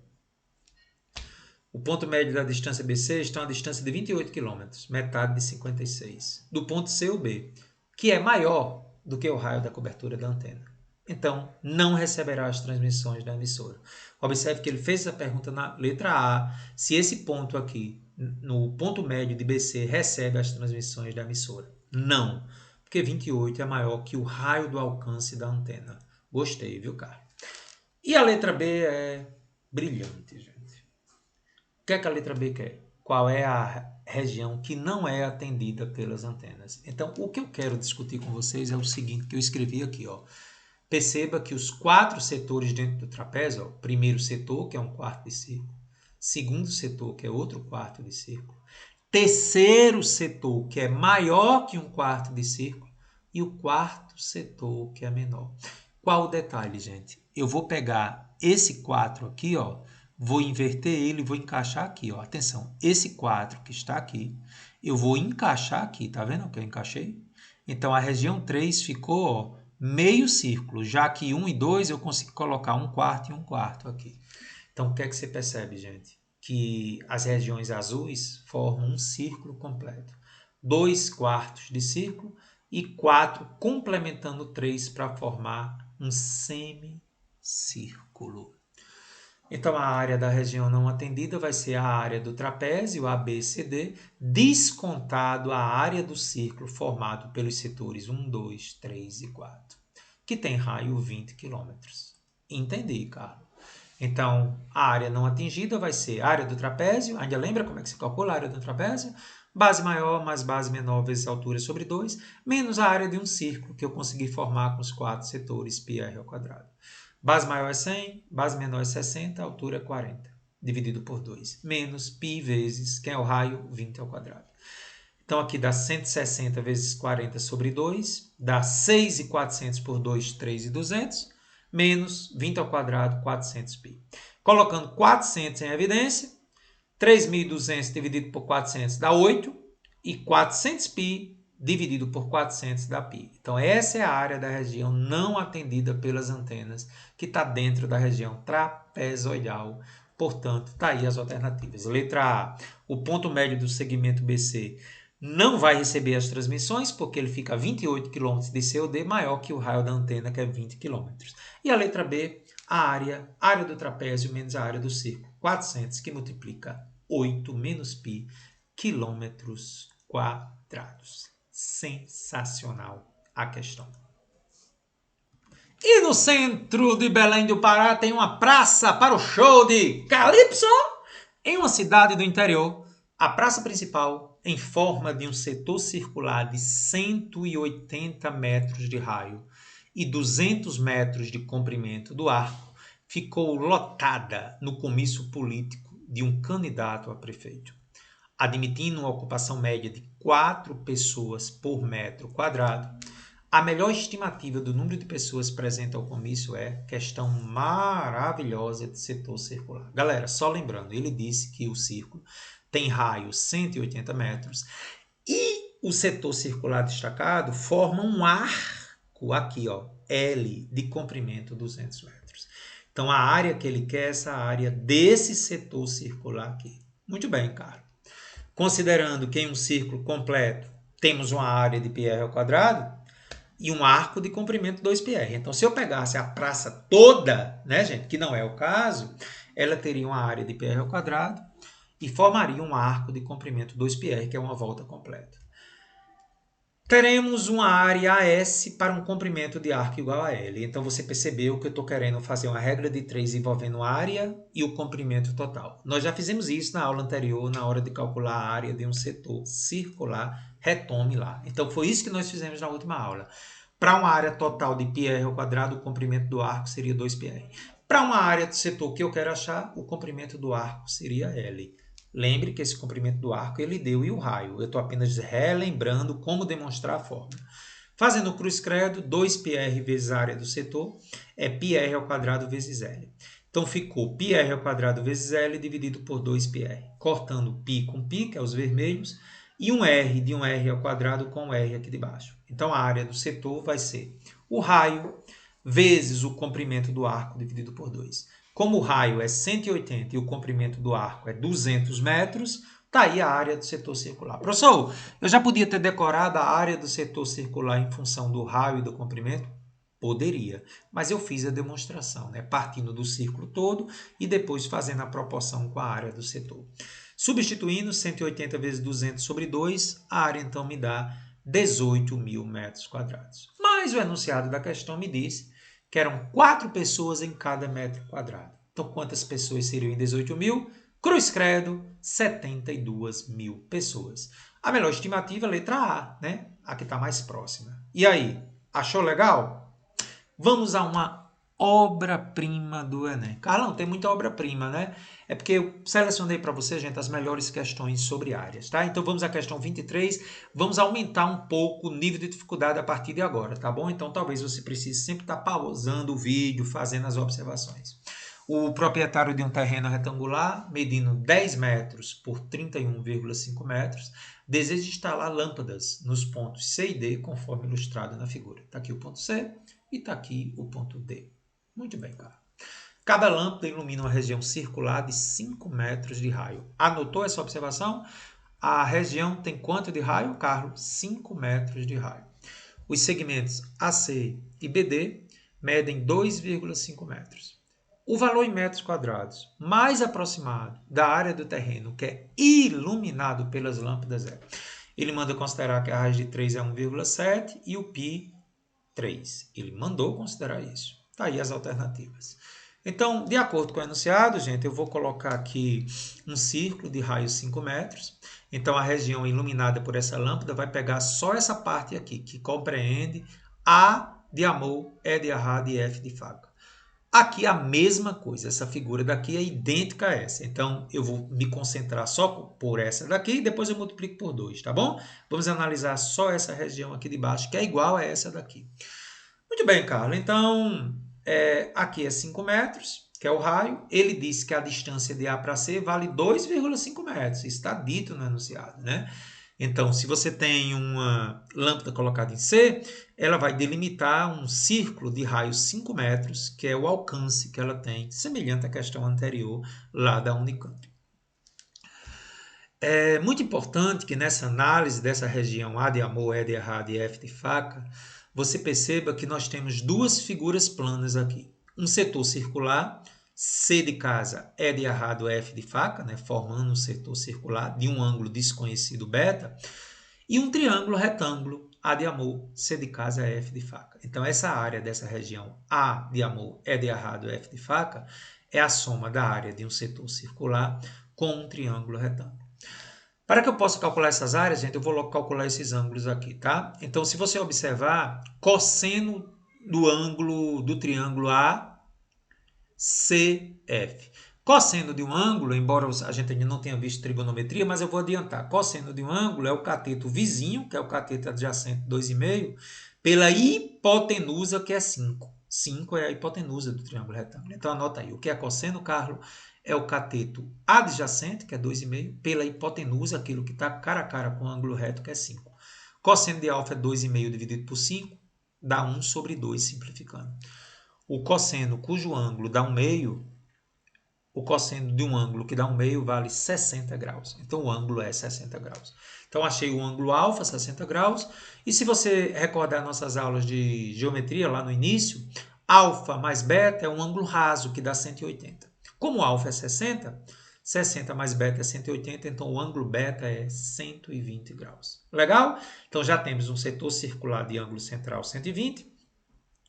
O ponto médio da distância BC está a distância de 28 km, metade de 56, do ponto C ou B, que é maior do que o raio da cobertura da antena. Então, não receberá as transmissões da emissora. Observe que ele fez essa pergunta na letra A, se esse ponto aqui, no ponto médio de BC, recebe as transmissões da emissora. Não, porque 28 é maior que o raio do alcance da antena. Gostei, viu, cara? E a letra B é brilhante, gente. O que é que a letra B quer? Qual é a região que não é atendida pelas antenas? Então, o que eu quero discutir com vocês é o seguinte, que eu escrevi aqui, ó. Perceba que os 4 setores dentro do trapézio, ó, primeiro setor, que é um quarto de círculo, segundo setor, que é outro quarto de círculo, terceiro setor, que é maior que um quarto de círculo, e o quarto setor, que é menor. Qual o detalhe, gente? Eu vou pegar esse 4 aqui, ó, vou inverter ele e vou encaixar aqui, ó. Atenção, esse 4 que está aqui, eu vou encaixar aqui, tá vendo que eu encaixei? Então, a região 3 ficou, ó, meio círculo, já que 1 e 2 eu consigo colocar um quarto e um quarto aqui. Então, o que é que você percebe, gente? Que as regiões azuis formam um círculo completo. 2 quartos de círculo e 4 complementando 3 para formar um semicírculo. Então, a área da região não atendida vai ser a área do trapézio ABCD, descontado a área do círculo formado pelos setores 1, 2, 3 e 4, que tem raio 20 km. Entendi, Carlos. Então, a área não atingida vai ser a área do trapézio. Ainda lembra como é que se calcula a área do trapézio? Base maior mais base menor vezes altura sobre 2, menos a área de um círculo que eu consegui formar com os 4 setores πr ao quadrado. Base maior é 100, base menor é 60, altura é 40, dividido por 2, menos π vezes, que é o raio, 20 ao quadrado. Então, aqui dá 160 vezes 40 sobre 2, dá 6.400 por 2, 3.200, menos 20 ao quadrado, 400π. Colocando 400 em evidência, 3.200 dividido por 400 dá 8, e 400π dividido por 400 dá π. Então, essa é a área da região não atendida pelas antenas, que está dentro da região trapezoidal. Portanto, está aí as alternativas. Letra A, o ponto médio do segmento BC não vai receber as transmissões, porque ele fica a 28 km de COD, maior que o raio da antena, que é 20 km. E a letra B, a área do trapézio menos a área do círculo, 400, que multiplica 8 menos π quilômetros quadrados. Sensacional a questão. E no centro de Belém do Pará tem uma praça para o show de Calypso. Em uma cidade do interior, a praça principal, em forma de um setor circular de 180 metros de raio e 200 metros de comprimento do arco, ficou lotada no comício político de um candidato a prefeito. Admitindo uma ocupação média de 4 pessoas por metro quadrado, a melhor estimativa do número de pessoas presentes ao comício é questão maravilhosa de setor circular. Galera, só lembrando, ele disse que o círculo tem raio 180 metros e o setor circular destacado forma um arco aqui, ó, L, de comprimento 200 metros. Então, a área que ele quer é essa área desse setor circular aqui. Muito bem, cara. Considerando que em um círculo completo temos uma área de πr ao quadrado, e um arco de comprimento 2πr. Então, se eu pegasse a praça toda, né, gente, que não é o caso, ela teria uma área de πr ao quadrado e formaria um arco de comprimento 2πr, que é uma volta completa. Teremos uma área AS para um comprimento de arco igual a L. Então, você percebeu que eu estou querendo fazer uma regra de 3 envolvendo a área e o comprimento total. Nós já fizemos isso na aula anterior, na hora de calcular a área de um setor circular. Retome lá. Então, foi isso que nós fizemos na última aula. Para uma área total de πr ao quadrado, o comprimento do arco seria 2πr. Para uma área do setor que eu quero achar, o comprimento do arco seria L. Lembre que esse comprimento do arco ele deu e o raio. Eu estou apenas relembrando como demonstrar a fórmula. Fazendo o cruz credo, 2πr vezes a área do setor é πr ao quadrado vezes L. Então ficou πr ao quadrado vezes L dividido por 2πr. Cortando π com π, que é os vermelhos, e um R de um R ao quadrado com um R aqui de baixo. Então, a área do setor vai ser o raio vezes o comprimento do arco dividido por 2. Como o raio é 180 e o comprimento do arco é 200 metros, está aí a área do setor circular. Professor, eu já podia ter decorado a área do setor circular em função do raio e do comprimento? Poderia, mas eu fiz a demonstração, né? Partindo do círculo todo e depois fazendo a proporção com a área do setor. Substituindo 180 vezes 200 sobre 2, a área então me dá 18 mil metros quadrados. Mas o enunciado da questão me disse que eram 4 pessoas em cada metro quadrado. Então, quantas pessoas seriam em 18 mil? Cruz credo, 72 mil pessoas. A melhor estimativa é a letra A, né? A que está mais próxima. E aí, achou legal? Vamos a uma obra-prima do Enem. Carlão, tem muita obra-prima, né? É porque eu selecionei para você, gente, as melhores questões sobre áreas, tá? Então vamos à questão 23. Vamos aumentar um pouco o nível de dificuldade a partir de agora, tá bom? Então talvez você precise sempre estar pausando o vídeo, fazendo as observações. O proprietário de um terreno retangular, medindo 10 metros por 31,5 metros, deseja instalar lâmpadas nos pontos C e D, conforme ilustrado na figura. Está aqui o ponto C e está aqui o ponto D. Muito bem, cara. Cada lâmpada ilumina uma região circular de 5 metros de raio. Anotou essa observação? A região tem quanto de raio, Carlos? 5 metros de raio. Os segmentos AC e BD medem 2,5 metros. O valor em metros quadrados mais aproximado da área do terreno que é iluminado pelas lâmpadas é. Ele manda considerar que a raiz de 3 é 1,7 e o π 3. Ele mandou considerar isso. Tá aí as alternativas. Então, de acordo com o enunciado, gente, eu vou colocar aqui um círculo de raio 5 metros. Então, a região iluminada por essa lâmpada vai pegar só essa parte aqui, que compreende A de amor, E de arrado e F de faca. Aqui a mesma coisa, essa figura daqui é idêntica a essa. Então, eu vou me concentrar só por essa daqui e depois eu multiplico por 2, tá bom? Vamos analisar só essa região aqui de baixo, que é igual a essa daqui. Muito bem, Carlos. Então, aqui é 5 metros, que é o raio. Ele disse que a distância de A para C vale 2,5 metros. Isso está dito no enunciado, né? Então, se você tem uma lâmpada colocada em C, ela vai delimitar um círculo de raio 5 metros, que é o alcance que ela tem, semelhante à questão anterior lá da Unicamp. É muito importante que nessa análise dessa região A de amor, E de errado e F de faca, você perceba que nós temos duas figuras planas aqui. Um setor circular, C de casa, E de errado, F de faca, né, formando um setor circular de um ângulo desconhecido beta, e um triângulo retângulo, A de amor, C de casa, F de faca. Então, essa área dessa região A de amor, E de errado, F de faca, é a soma da área de um setor circular com um triângulo retângulo. Para que eu possa calcular essas áreas, gente, eu vou logo calcular esses ângulos aqui, tá? Então, se você observar, cosseno do ângulo do triângulo ACF. Cosseno de um ângulo, embora a gente ainda não tenha visto trigonometria, mas eu vou adiantar. Cosseno de um ângulo é o cateto vizinho, que é o cateto adjacente 2,5, pela hipotenusa, que é 5. 5 é a hipotenusa do triângulo retângulo. Então, anota aí. O que é cosseno, Carlos? É o cateto adjacente, que é 2,5, pela hipotenusa, aquilo que está cara a cara com o ângulo reto, que é 5. Cosseno de alfa é 2,5 dividido por 5, dá 1 sobre 2, simplificando. O cosseno cujo ângulo dá 1/2, o cosseno de um ângulo que dá 1/2 vale 60 graus. Então, o ângulo é 60 graus. Então, achei o ângulo alfa, 60 graus. E se você recordar nossas aulas de geometria lá no início, alfa mais beta é um ângulo raso, que dá 180. Como alfa é 60, 60 mais beta é 180, então o ângulo beta é 120 graus. Legal? Então, já temos um setor circular de ângulo central 120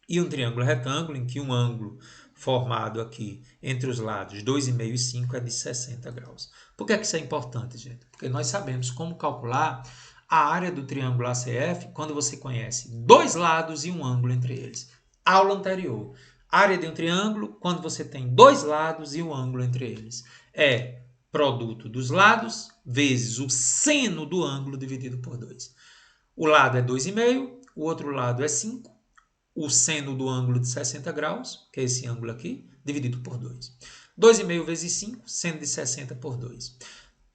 e um triângulo retângulo em que um ângulo formado aqui entre os lados 2,5 e 5 é de 60 graus. Por que isso é importante, gente? Porque nós sabemos como calcular a área do triângulo ACF quando você conhece dois lados e um ângulo entre eles. Aula anterior. Área de um triângulo quando você tem dois lados e um ângulo entre eles. É produto dos lados vezes o seno do ângulo dividido por 2. O lado é 2,5, o outro lado é 5. O seno do ângulo de 60 graus, que é esse ângulo aqui, dividido por 2. 2,5 vezes 5, seno de 60 por 2.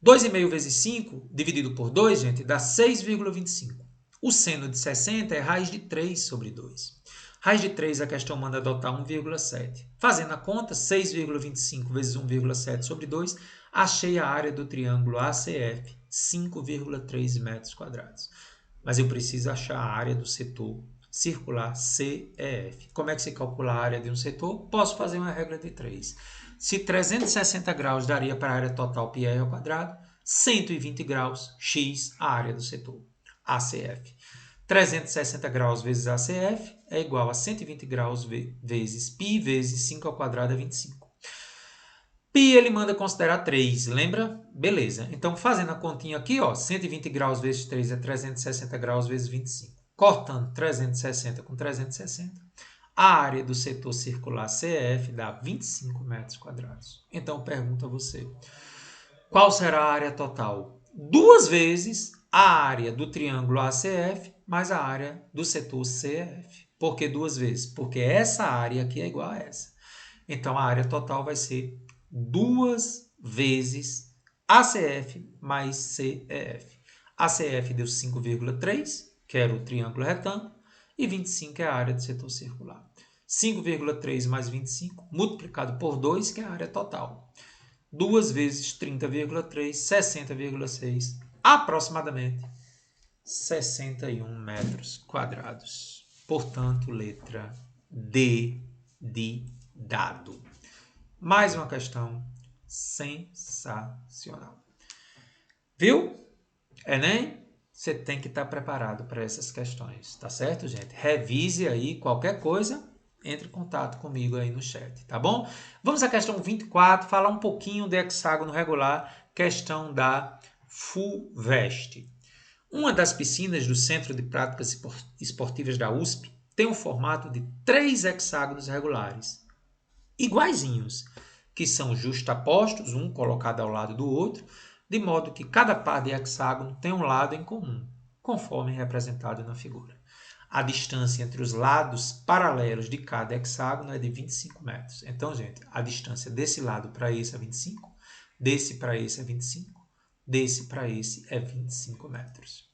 2,5 vezes 5, dividido por 2, gente, dá 6,25. O seno de 60 é raiz de 3 sobre 2. Raiz de 3, a questão manda adotar 1,7. Fazendo a conta, 6,25 vezes 1,7 sobre 2, achei a área do triângulo ACF, 5,3 metros quadrados. Mas eu preciso achar a área do setor circular CEF. Como é que se calcula a área de um setor? Posso fazer uma regra de 3. Se 360 graus daria para a área total πr ao quadrado, 120 graus, x, a área do setor, ACF. 360 graus vezes ACF é igual a 120 graus vezes π vezes 5 ao quadrado é 25. Π ele manda considerar 3, lembra? Beleza. Então, fazendo a continha aqui, ó, 120 graus vezes 3 é 360 graus vezes 25. Cortando 360 com 360, a área do setor circular CF dá 25 metros quadrados. Então, pergunto a você, qual será a área total? 2 vezes a área do triângulo ACF mais a área do setor CF. Por que 2 vezes? Porque essa área aqui é igual a essa. Então, a área total vai ser 2 vezes ACF mais CEF. ACF deu 5,3, que era o triângulo retângulo, e 25 é a área do setor circular. 5,3 mais 25, multiplicado por 2, que é a área total. 2 vezes 30,3, 60,6, aproximadamente 61 metros quadrados. Portanto, letra D de dado. Mais uma questão sensacional. Viu? Enem, você tem que estar preparado para essas questões, tá certo, gente? Revise aí qualquer coisa, entre em contato comigo aí no chat, tá bom? Vamos à questão 24, falar um pouquinho de hexágono regular, questão da FUVEST. Uma das piscinas do Centro de Práticas Esportivas da USP tem um formato de 3 hexágonos regulares, iguaizinhos, que são justapostos, um colocado ao lado do outro, de modo que cada par de hexágono tem um lado em comum, conforme representado na figura. A distância entre os lados paralelos de cada hexágono é de 25 metros. Então, gente, a distância desse lado para esse é 25, desse para esse é 25, desse para esse é 25 metros.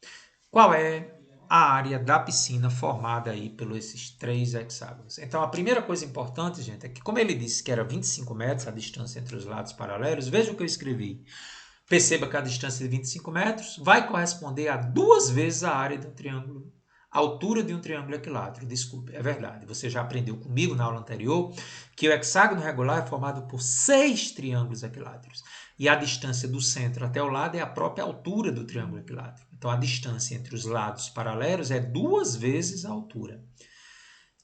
Qual é a área da piscina formada aí pelos esses 3 hexágonos? Então, a primeira coisa importante, gente, é que como ele disse que era 25 metros a distância entre os lados paralelos, veja o que eu escrevi. Perceba que a distância de 25 metros vai corresponder a 2 vezes a área de um triângulo, a altura de um triângulo equilátero. Desculpe, é verdade. Você já aprendeu comigo na aula anterior que o hexágono regular é formado por 6 triângulos equiláteros. E a distância do centro até o lado é a própria altura do triângulo equilátero. Então, a distância entre os lados paralelos é 2 vezes a altura.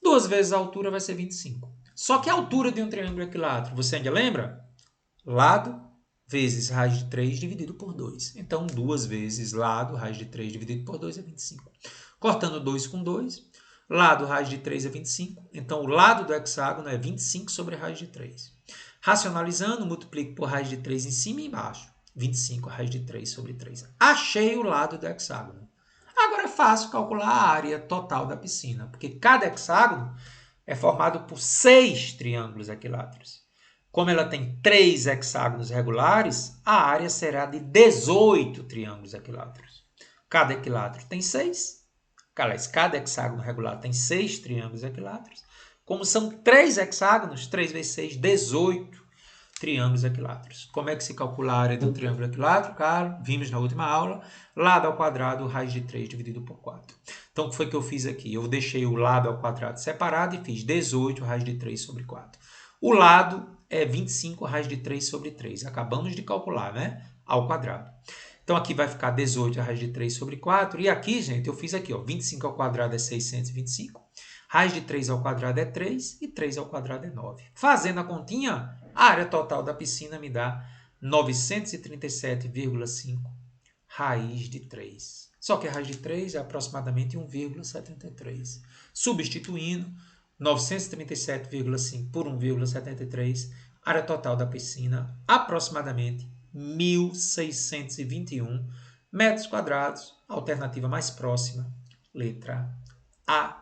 2 vezes a altura vai ser 25. Só que a altura de um triângulo equilátero, você ainda lembra? Lado vezes raiz de 3 dividido por 2. Então, 2 vezes lado, raiz de 3 dividido por 2 é 25. Cortando 2 com 2, lado, raiz de 3 é 25. Então, o lado do hexágono é 25 sobre a raiz de 3. Racionalizando, multiplico por raiz de 3 em cima e embaixo. 25 raiz de 3 sobre 3. Achei o lado do hexágono. Agora é fácil calcular a área total da piscina, porque cada hexágono é formado por 6 triângulos equiláteros. Como ela tem 3 hexágonos regulares, a área será de 18 triângulos equiláteros. Cada equilátero tem 6. Cada hexágono regular tem 6 triângulos equiláteros. Como são 3 hexágonos, 3 vezes 6, 18 triângulos equiláteros. Como é que se calcula a área de um triângulo equilátero, Carlos? Vimos na última aula. Lado ao quadrado, raiz de 3 dividido por 4. Então, o que foi que eu fiz aqui? Eu deixei o lado ao quadrado separado e fiz 18 raiz de 3 sobre 4. O lado é 25 raiz de 3 sobre 3. Acabamos de calcular, né? Ao quadrado. Então, aqui vai ficar 18 raiz de 3 sobre 4. E aqui, gente, eu fiz aqui, ó, 25 ao quadrado é 625. Raiz de 3 ao quadrado é 3 e 3 ao quadrado é 9. Fazendo a continha, a área total da piscina me dá 937,5 raiz de 3. Só que a raiz de 3 é aproximadamente 1,73. Substituindo 937,5 por 1,73, área total da piscina aproximadamente 1.621 metros quadrados. Alternativa mais próxima, letra A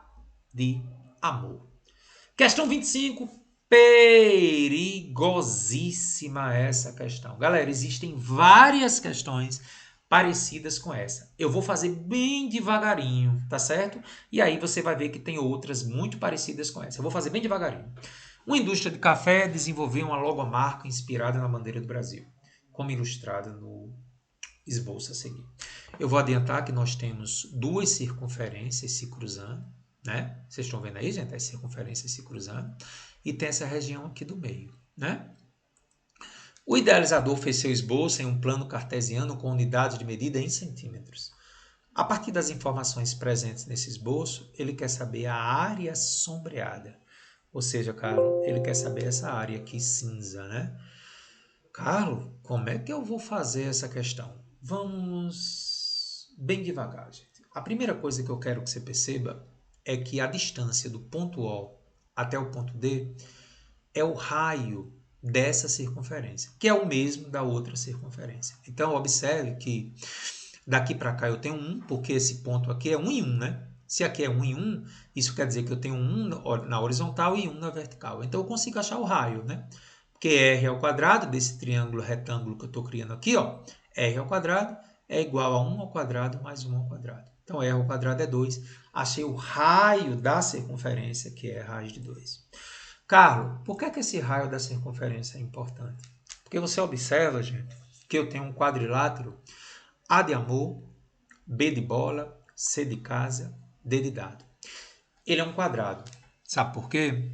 de amor. Questão 25. Perigosíssima essa questão. Galera, existem várias questões parecidas com essa. Eu vou fazer bem devagarinho, tá certo? E aí você vai ver que tem outras muito parecidas com essa. Eu vou fazer bem devagarinho. Uma indústria de café desenvolveu uma logomarca inspirada na bandeira do Brasil, como ilustrada no esboço a seguir. Eu vou adiantar que nós temos duas circunferências se cruzando, né? Vocês estão vendo aí, gente, as circunferências se cruzando. E tem essa região aqui do meio, né? O idealizador fez seu esboço em um plano cartesiano com unidades de medida em centímetros. A partir das informações presentes nesse esboço, ele quer saber a área sombreada. Ou seja, Carlos, ele quer saber essa área aqui cinza, né? Carlos, como é que eu vou fazer essa questão? Vamos bem devagar, gente. A primeira coisa que eu quero que você perceba é que a distância do ponto O até o ponto D é o raio dessa circunferência, que é o mesmo da outra circunferência. Então, observe que daqui para cá eu tenho 1, porque esse ponto aqui é 1 em 1, né? Se aqui é 1 em 1, isso quer dizer que eu tenho 1 na horizontal e 1 na vertical. Então, eu consigo achar o raio, né? Porque r ao quadrado desse triângulo retângulo que eu estou criando aqui, ó, r ao quadrado é igual a 1 ao quadrado mais 1 ao quadrado. Então, r ao quadrado é 2. Achei o raio da circunferência, que é a raiz de 2. Carlos, por que esse raio da circunferência é importante? Porque você observa, gente, que eu tenho um quadrilátero A de amor, B de bola, C de casa, D de dado. Ele é um quadrado. Sabe por quê?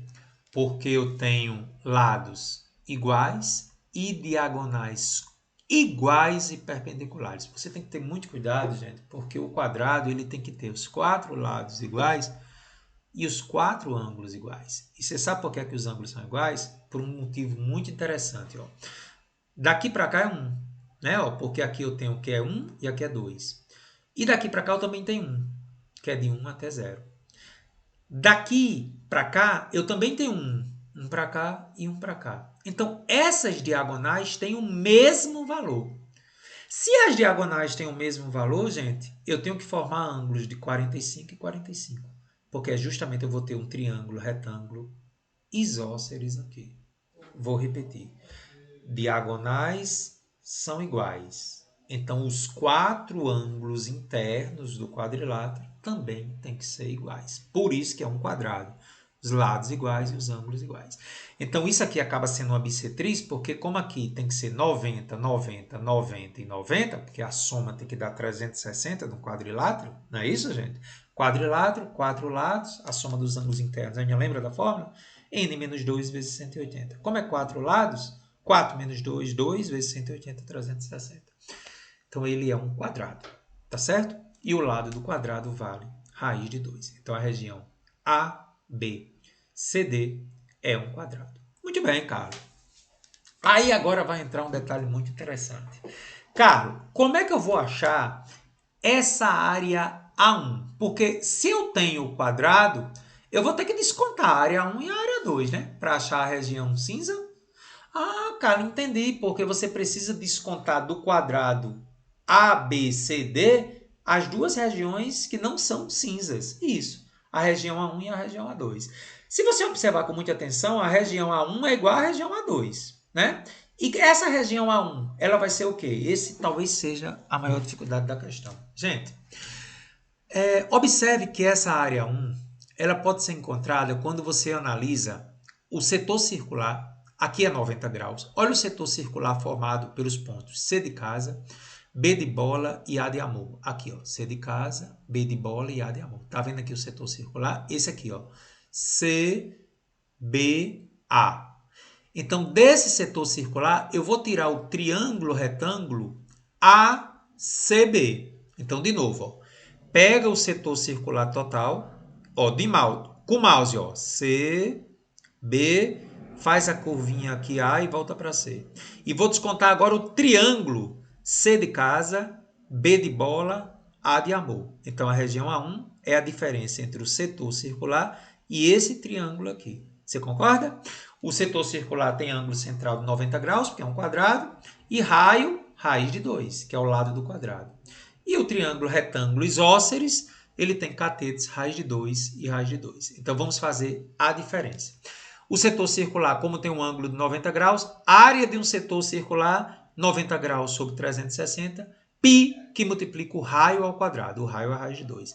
Porque eu tenho lados iguais e diagonais iguais e perpendiculares. Você tem que ter muito cuidado, gente, porque o quadrado ele tem que ter os 4 lados iguais e os 4 ângulos iguais. E você sabe por que os ângulos são iguais? Por um motivo muito interessante. Ó. Daqui para cá é 1, né? Ó, porque aqui eu tenho que é 1 e aqui é 2. E daqui para cá eu também tenho 1, que é de 1 até 0. Daqui para cá eu também tenho 1 para cá e 1 para cá. Então, essas diagonais têm o mesmo valor. Se as diagonais têm o mesmo valor, gente, eu tenho que formar ângulos de 45 e 45. Porque justamente eu vou ter um triângulo retângulo isósceles aqui. Vou repetir. Diagonais são iguais. Então, os 4 ângulos internos do quadrilátero também têm que ser iguais. Por isso que é um quadrado. os lados iguais e os ângulos iguais. Então, isso aqui acaba sendo uma bissetriz, porque como aqui tem que ser 90, 90, 90 e 90, porque a soma tem que dar 360 no quadrilátero, não é isso, gente? Quadrilátero, 4 lados, a soma dos ângulos internos, a gente lembra da fórmula? N menos 2 vezes 180. Como é 4 lados, 4 menos 2, 2 vezes 180, 360. Então, ele é um quadrado, tá certo? E o lado do quadrado vale raiz de 2. Então, a região ABCD é um quadrado. Muito bem, Carlos. Aí agora vai entrar um detalhe muito interessante. Carlos, como é que eu vou achar essa área A1? Porque se eu tenho o quadrado, eu vou ter que descontar a área 1 e a área 2, né? Para achar a região cinza. Ah, cara, entendi. Porque você precisa descontar do quadrado ABCD as duas regiões que não são cinzas. Isso, a região A1 e a região A2. Se você observar com muita atenção, a região A1 é igual à região A2, né? E essa região A1, ela vai ser o quê? Esse talvez seja a maior dificuldade da questão. Gente, observe que essa área 1, ela pode ser encontrada quando você analisa o setor circular. Aqui é 90 graus. Olha o setor circular formado pelos pontos C de casa, B de bola e A de amor. Aqui, ó, C de casa, B de bola e A de amor. Tá vendo aqui o setor circular? Esse aqui, ó, C, B, A. Então, desse setor circular, eu vou tirar o triângulo retângulo ACB. Então, de novo, ó, pega o setor circular total, ó, com o mouse, ó, C, B, faz a curvinha aqui A e volta para C. E vou descontar agora o triângulo C de casa, B de bola, A de amor. Então, a região A1 é a diferença entre o setor circular e esse triângulo aqui. Você concorda? O setor circular tem ângulo central de 90 graus, porque é um quadrado, e raio, raiz de 2, que é o lado do quadrado. E o triângulo retângulo isósceles, ele tem catetos, raiz de 2 e raiz de 2. Então, vamos fazer a diferença. O setor circular, como tem um ângulo de 90 graus, área de um setor circular, 90 graus sobre 360, π, que multiplica o raio ao quadrado. O raio é a raiz de 2.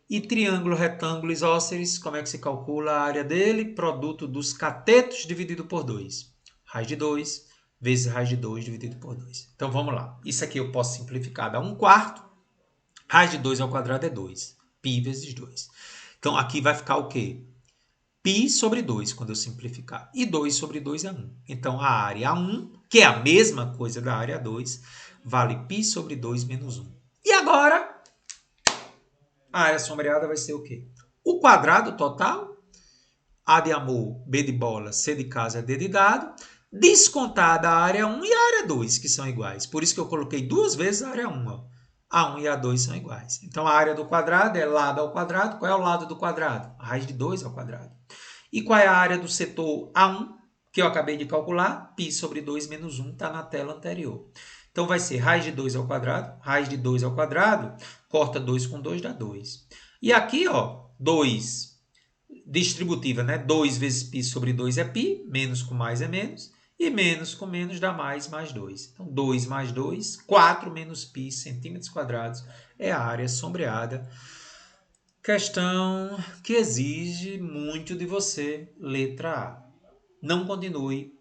E triângulo retângulo isósceles, como é que se calcula a área dele? Produto dos catetos dividido por 2. Raiz de 2 vezes raiz de 2 dividido por 2. Então, vamos lá. Isso aqui eu posso simplificar. Dá 1/4. Raiz de 2 ao quadrado é 2. Π vezes 2. Então, aqui vai ficar o quê? Π sobre 2, quando eu simplificar. E 2 sobre 2 é 1. Então, a área 1, que é a mesma coisa da área 2, vale π sobre 2 menos 1. E agora, a área sombreada vai ser o quê? O quadrado total, A de amor, B de bola, C de casa, D de dado, descontada a área 1 e a área 2, que são iguais. Por isso que eu coloquei duas vezes a área 1. Ó. A1 e A2 são iguais. Então, a área do quadrado é lado ao quadrado. Qual é o lado do quadrado? A raiz de 2 ao quadrado. E qual é a área do setor A1, que eu acabei de calcular? Π sobre 2 menos 1 está na tela anterior. Então, vai ser raiz de 2 ao quadrado. Raiz de 2 ao quadrado, corta 2 com 2, dá 2. E aqui, ó, 2 distributiva, né? 2 vezes π sobre 2 é π, menos com mais é menos, e menos com menos dá mais 2. Então, 2 mais 2, 4 menos π centímetros quadrados é a área sombreada. Questão que exige muito de você, letra A. Não continue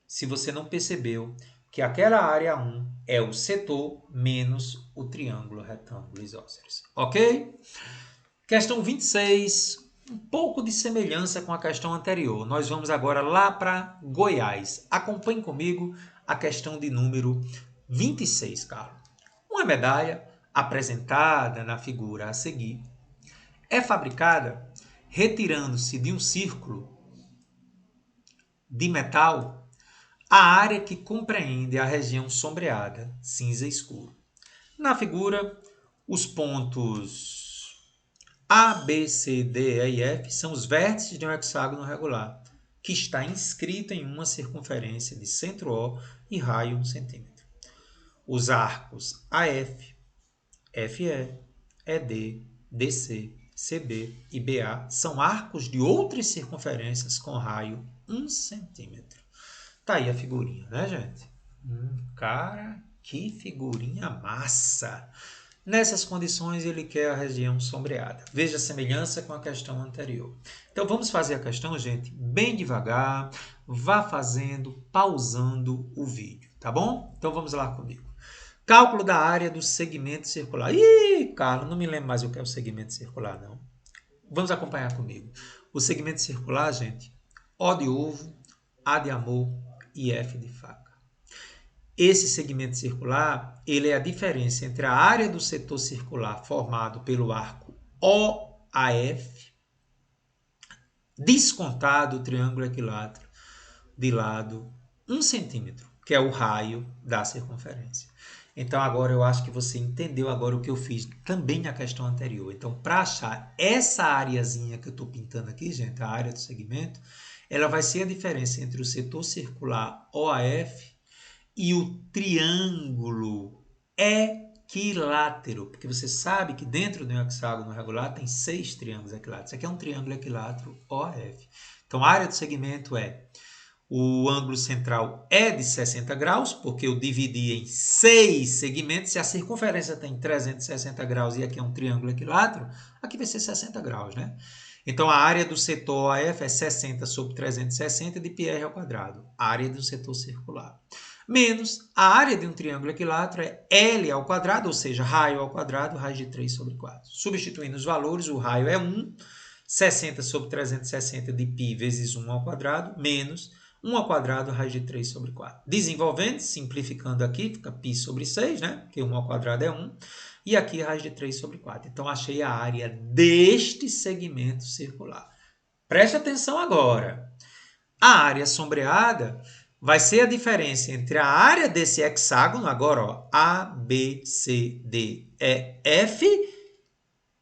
se você não percebeu que aquela área 1 é o setor menos o triângulo retângulo isósceles. Ok? Questão 26, um pouco de semelhança com a questão anterior. Nós vamos agora lá para Goiás. Acompanhe comigo a questão de número 26, Carlos. Uma medalha apresentada na figura a seguir é fabricada retirando-se de um círculo de metal a área que compreende a região sombreada, cinza escuro. Na figura, os pontos A, B, C, D, E e F são os vértices de um hexágono regular, que está inscrito em uma circunferência de centro O e raio 1 centímetro. Os arcos AF, FE, ED, DC, CB e BA são arcos de outras circunferências com raio 1 centímetro. Tá aí a figurinha, né, gente? Cara, que figurinha massa! Nessas condições, ele quer a região sombreada. Veja a semelhança com a questão anterior. Então, vamos fazer a questão, gente, bem devagar. Vá fazendo, pausando o vídeo, tá bom? Então, vamos lá comigo. Cálculo da área do segmento circular. Ih, Carlos, não me lembro mais o que é o segmento circular, não. Vamos acompanhar comigo. O segmento circular, gente, O de ovo, A de amor e F de faca. Esse segmento circular, ele é a diferença entre a área do setor circular formado pelo arco OAF, descontado o triângulo equilátero de lado 1 centímetro, que é o raio da circunferência. Então, agora eu acho que você entendeu agora o que eu fiz também na questão anterior. Então, para achar essa areazinha que eu estou pintando aqui, gente, a área do segmento, ela vai ser a diferença entre o setor circular OAF e o triângulo equilátero, porque você sabe que dentro de um hexágono regular tem 6 triângulos equiláteros. Isso aqui é um triângulo equilátero OAF. Então, a área do segmento é o ângulo central é de 60 graus, porque eu dividi em 6 segmentos. Se a circunferência tem 360 graus e aqui é um triângulo equilátero, aqui vai ser 60 graus, né? Então, a área do setor OAF é 60 sobre 360 de πr ao quadrado, a área do setor circular. Menos a área de um triângulo equilátero é L ao quadrado, ou seja, raio ao quadrado, raiz de 3 sobre 4. Substituindo os valores, o raio é 1, 60 sobre 360 de π vezes 1 ao quadrado, menos 1 ao quadrado, raiz de 3 sobre 4. Desenvolvendo, simplificando aqui, fica π sobre 6, né? Porque 1 ao quadrado é 1. E aqui, raiz de 3 sobre 4. Então, achei a área deste segmento circular. Preste atenção agora. A área sombreada vai ser a diferença entre a área desse hexágono, agora, ó, A, B, C, D, E, F,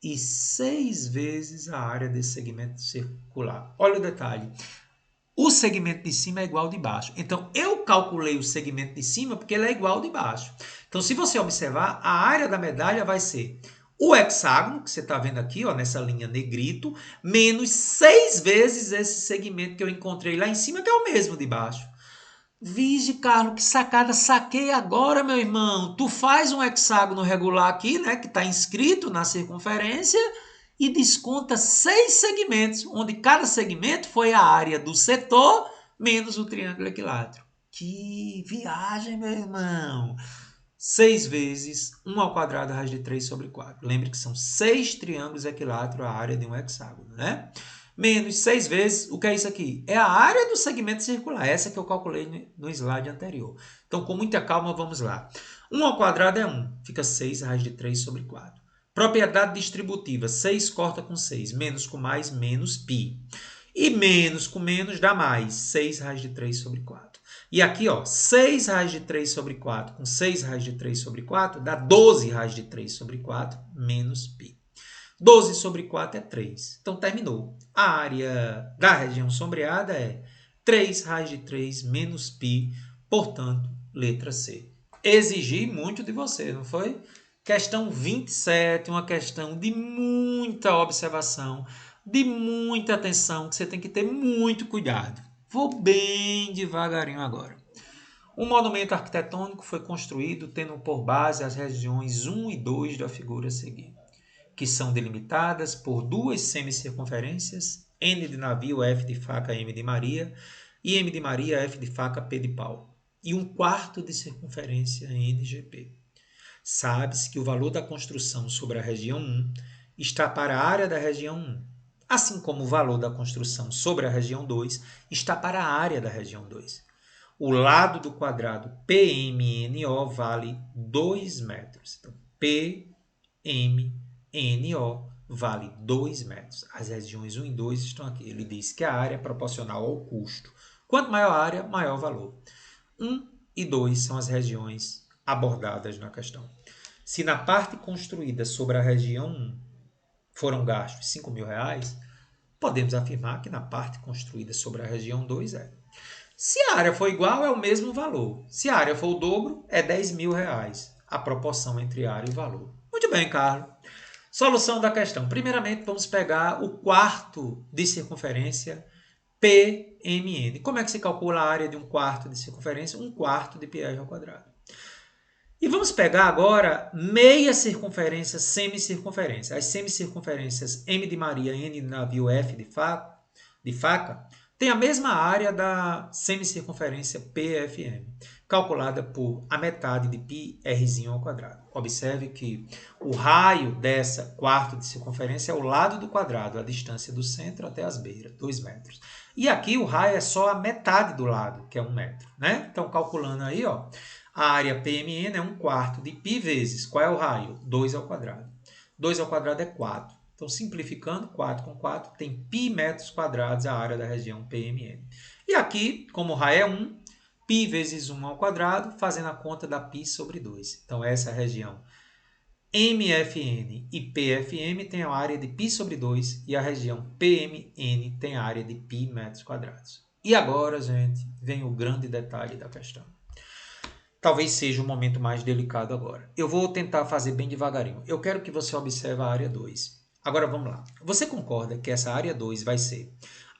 e 6 vezes a área desse segmento circular. Olha o detalhe. O segmento de cima é igual ao de baixo. Então, eu calculei o segmento de cima porque ele é igual ao de baixo. Então, se você observar, a área da medalha vai ser o hexágono, que você está vendo aqui, ó, nessa linha negrito, menos 6 vezes esse segmento que eu encontrei lá em cima, que é o mesmo de baixo. Vige, Carlos, que sacada, saquei agora, meu irmão. Tu faz um hexágono regular aqui, né, que está inscrito na circunferência, e desconta 6 segmentos, onde cada segmento foi a área do setor menos o triângulo equilátero. Que viagem, meu irmão! 6 vezes 1 ao quadrado raiz de 3 sobre 4. Lembre que são 6 triângulos equiláteros a área de um hexágono, né? Menos 6 vezes, o que é isso aqui? É a área do segmento circular, essa que eu calculei no slide anterior. Então, com muita calma, vamos lá. 1 ao quadrado é 1, fica 6 raiz de 3 sobre 4. Propriedade distributiva, 6 corta com 6, menos com mais, menos π. E menos com menos dá mais, 6 raiz de 3 sobre 4. E aqui, ó, 6 raiz de 3 sobre 4 com 6 raiz de 3 sobre 4 dá 12 raiz de 3 sobre 4 menos π. 12 sobre 4 é 3. Então, terminou. A área da região sombreada é 3 raiz de 3 menos π, portanto, letra C. Exigi muito de você, não foi? Questão 27, uma questão de muita observação, de muita atenção, que você tem que ter muito cuidado. Vou bem devagarinho agora. Um monumento arquitetônico foi construído tendo por base as regiões 1 e 2 da figura a seguir, que são delimitadas por duas semicircunferências, N de navio, F de faca, M de Maria, e M de Maria, F de faca, P de pau, e um quarto de circunferência, NGP. Sabe-se que o valor da construção sobre a região 1 está para a área da região 1, assim como o valor da construção sobre a região 2 está para a área da região 2. O lado do quadrado PMNO vale 2 metros. Então, PMNO vale 2 metros. As regiões 1 e 2 estão aqui. Ele diz que a área é proporcional ao custo. Quanto maior a área, maior o valor. 1 e 2 são as regiões abordadas na questão. Se na parte construída sobre a região 1 foram gastos R$5.000, podemos afirmar que na parte construída sobre a região 2 é. Se a área for igual, é o mesmo valor. Se a área for o dobro, é R$10.000, a proporção entre área e valor. Muito bem, Carlos. Solução da questão. Primeiramente, vamos pegar o quarto de circunferência PMN. Como é que se calcula a área de um quarto de circunferência? Um quarto de πr ao quadrado. E vamos pegar agora meia circunferência, semicircunferência. As semicircunferências M de Maria, N de navio, F de faca, tem a mesma área da semicircunferência PFM, calculada por a metade de πr ao quadrado. Observe que o raio dessa quarto de circunferência é o lado do quadrado, a distância do centro até as beiras, 2 metros. E aqui o raio é só a metade do lado, que é 1 metro, né? Então, calculando aí, ó, a área PMN é 1/4 de π vezes, qual é o raio? 2 ao quadrado. 2 ao quadrado é 4. Então, simplificando, 4 com 4, tem π metros quadrados a área da região PMN. E aqui, como o raio é 1, π vezes 1 ao quadrado, fazendo a conta da π sobre 2. Então, essa região MFN e PFM tem a área de π sobre 2 e a região PMN tem a área de π metros quadrados. E agora, gente, vem o grande detalhe da questão. Talvez seja o momento mais delicado agora. Eu vou tentar fazer bem devagarinho. Eu quero que você observe a área 2. Agora vamos lá. Você concorda que essa área 2 vai ser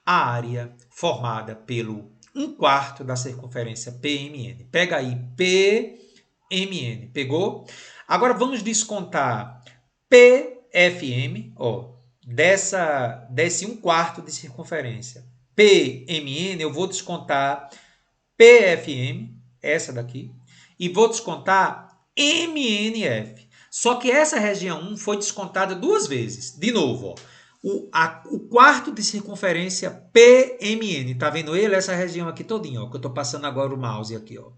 a área formada pelo 1/4 da circunferência PMN? Pega aí PMN. Pegou? Agora vamos descontar PFM, ó, desse 1/4 de circunferência. PMN, eu vou descontar PFM, essa daqui, e vou descontar MNF. Só que essa região 1 foi descontada 2 vezes. De novo, ó, o quarto de circunferência PMN. Tá vendo ele? Essa região aqui todinha, ó, que eu estou passando agora o mouse aqui, ó.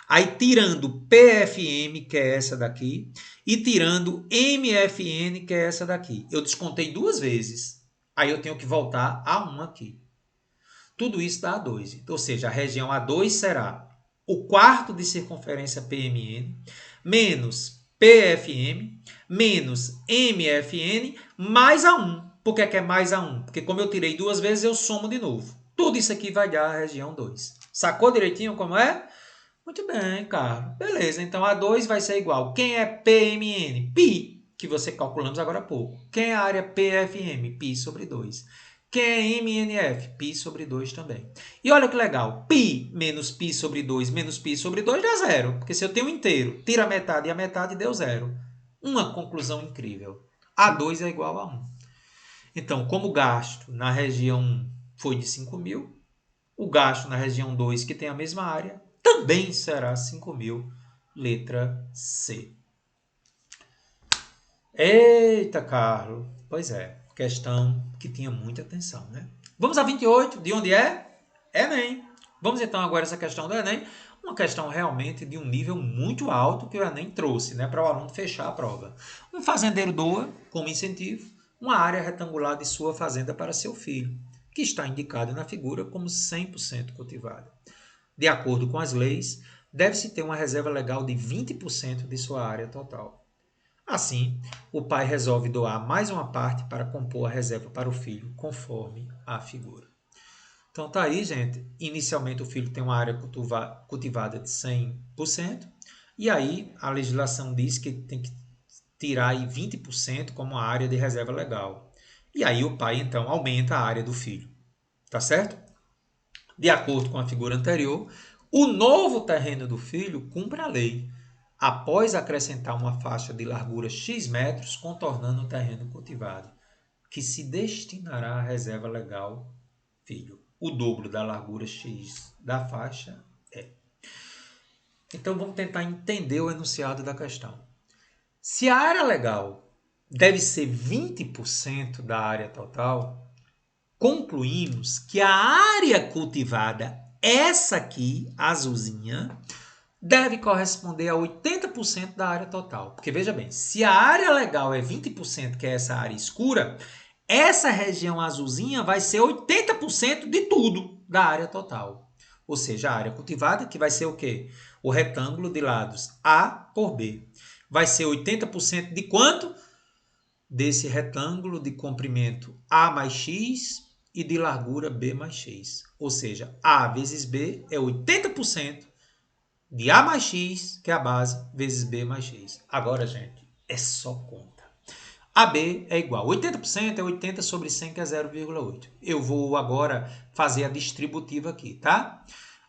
Aí tirando PFM, que é essa daqui, e tirando MFN, que é essa daqui. Eu descontei 2 vezes. Aí eu tenho que voltar a 1 aqui. Tudo isso dá A2. Ou seja, a região A2 será o quarto de circunferência PMN, menos PFM, menos MFN, mais A1. Por que é mais A1? Porque como eu tirei 2 vezes, eu somo de novo. Tudo isso aqui vai dar a região 2. Sacou direitinho como é? Muito bem, Carlos. Beleza, então A2 vai ser igual. Quem é PMN? Π, que você calculamos agora há pouco. Quem é a área PFM? Π sobre 2. Quem é MNF? Π sobre 2 também. E olha que legal. Π menos π sobre 2 menos π sobre 2 dá zero. Porque se eu tenho um inteiro, tira a metade e a metade deu zero. Uma conclusão incrível. A2 é igual a 1. Então, como o gasto na região 1 foi de 5.000, o gasto na região 2, que tem a mesma área, também será 5.000. Letra C. Eita, Carlos. Pois é. Questão que tinha muita atenção, né? Vamos a 28. De onde é? Enem. Vamos então agora essa questão do Enem. Uma questão realmente de um nível muito alto que o Enem trouxe, né, para o aluno fechar a prova. Um fazendeiro doa, como incentivo, uma área retangular de sua fazenda para seu filho, que está indicado na figura como 100% cultivada. De acordo com as leis, deve-se ter uma reserva legal de 20% de sua área total. Assim, o pai resolve doar mais uma parte para compor a reserva para o filho, conforme a figura. Então tá aí, gente. Inicialmente o filho tem uma área cultivada de 100%, e aí a legislação diz que tem que tirar aí 20% como a área de reserva legal. E aí o pai então aumenta a área do filho. Tá certo? De acordo com a figura anterior, o novo terreno do filho cumpre a lei, após acrescentar uma faixa de largura x metros contornando o terreno cultivado, que se destinará à reserva legal filho. O dobro da largura x da faixa é. Então vamos tentar entender o enunciado da questão. Se a área legal deve ser 20% da área total, concluímos que a área cultivada, essa aqui, azulzinha, deve corresponder a 80% da área total. Porque veja bem, se a área legal é 20%, que é essa área escura, essa região azulzinha vai ser 80% de tudo da área total. Ou seja, a área cultivada, que vai ser o quê? O retângulo de lados A por B. Vai ser 80% de quanto? Desse retângulo de comprimento A mais X e de largura B mais X. Ou seja, A vezes B é 80% de A mais X, que é a base, vezes B mais X. Agora, gente, é só conta. AB é igual. 80% é 80 sobre 100, que é 0,8. Eu vou agora fazer a distributiva aqui, tá?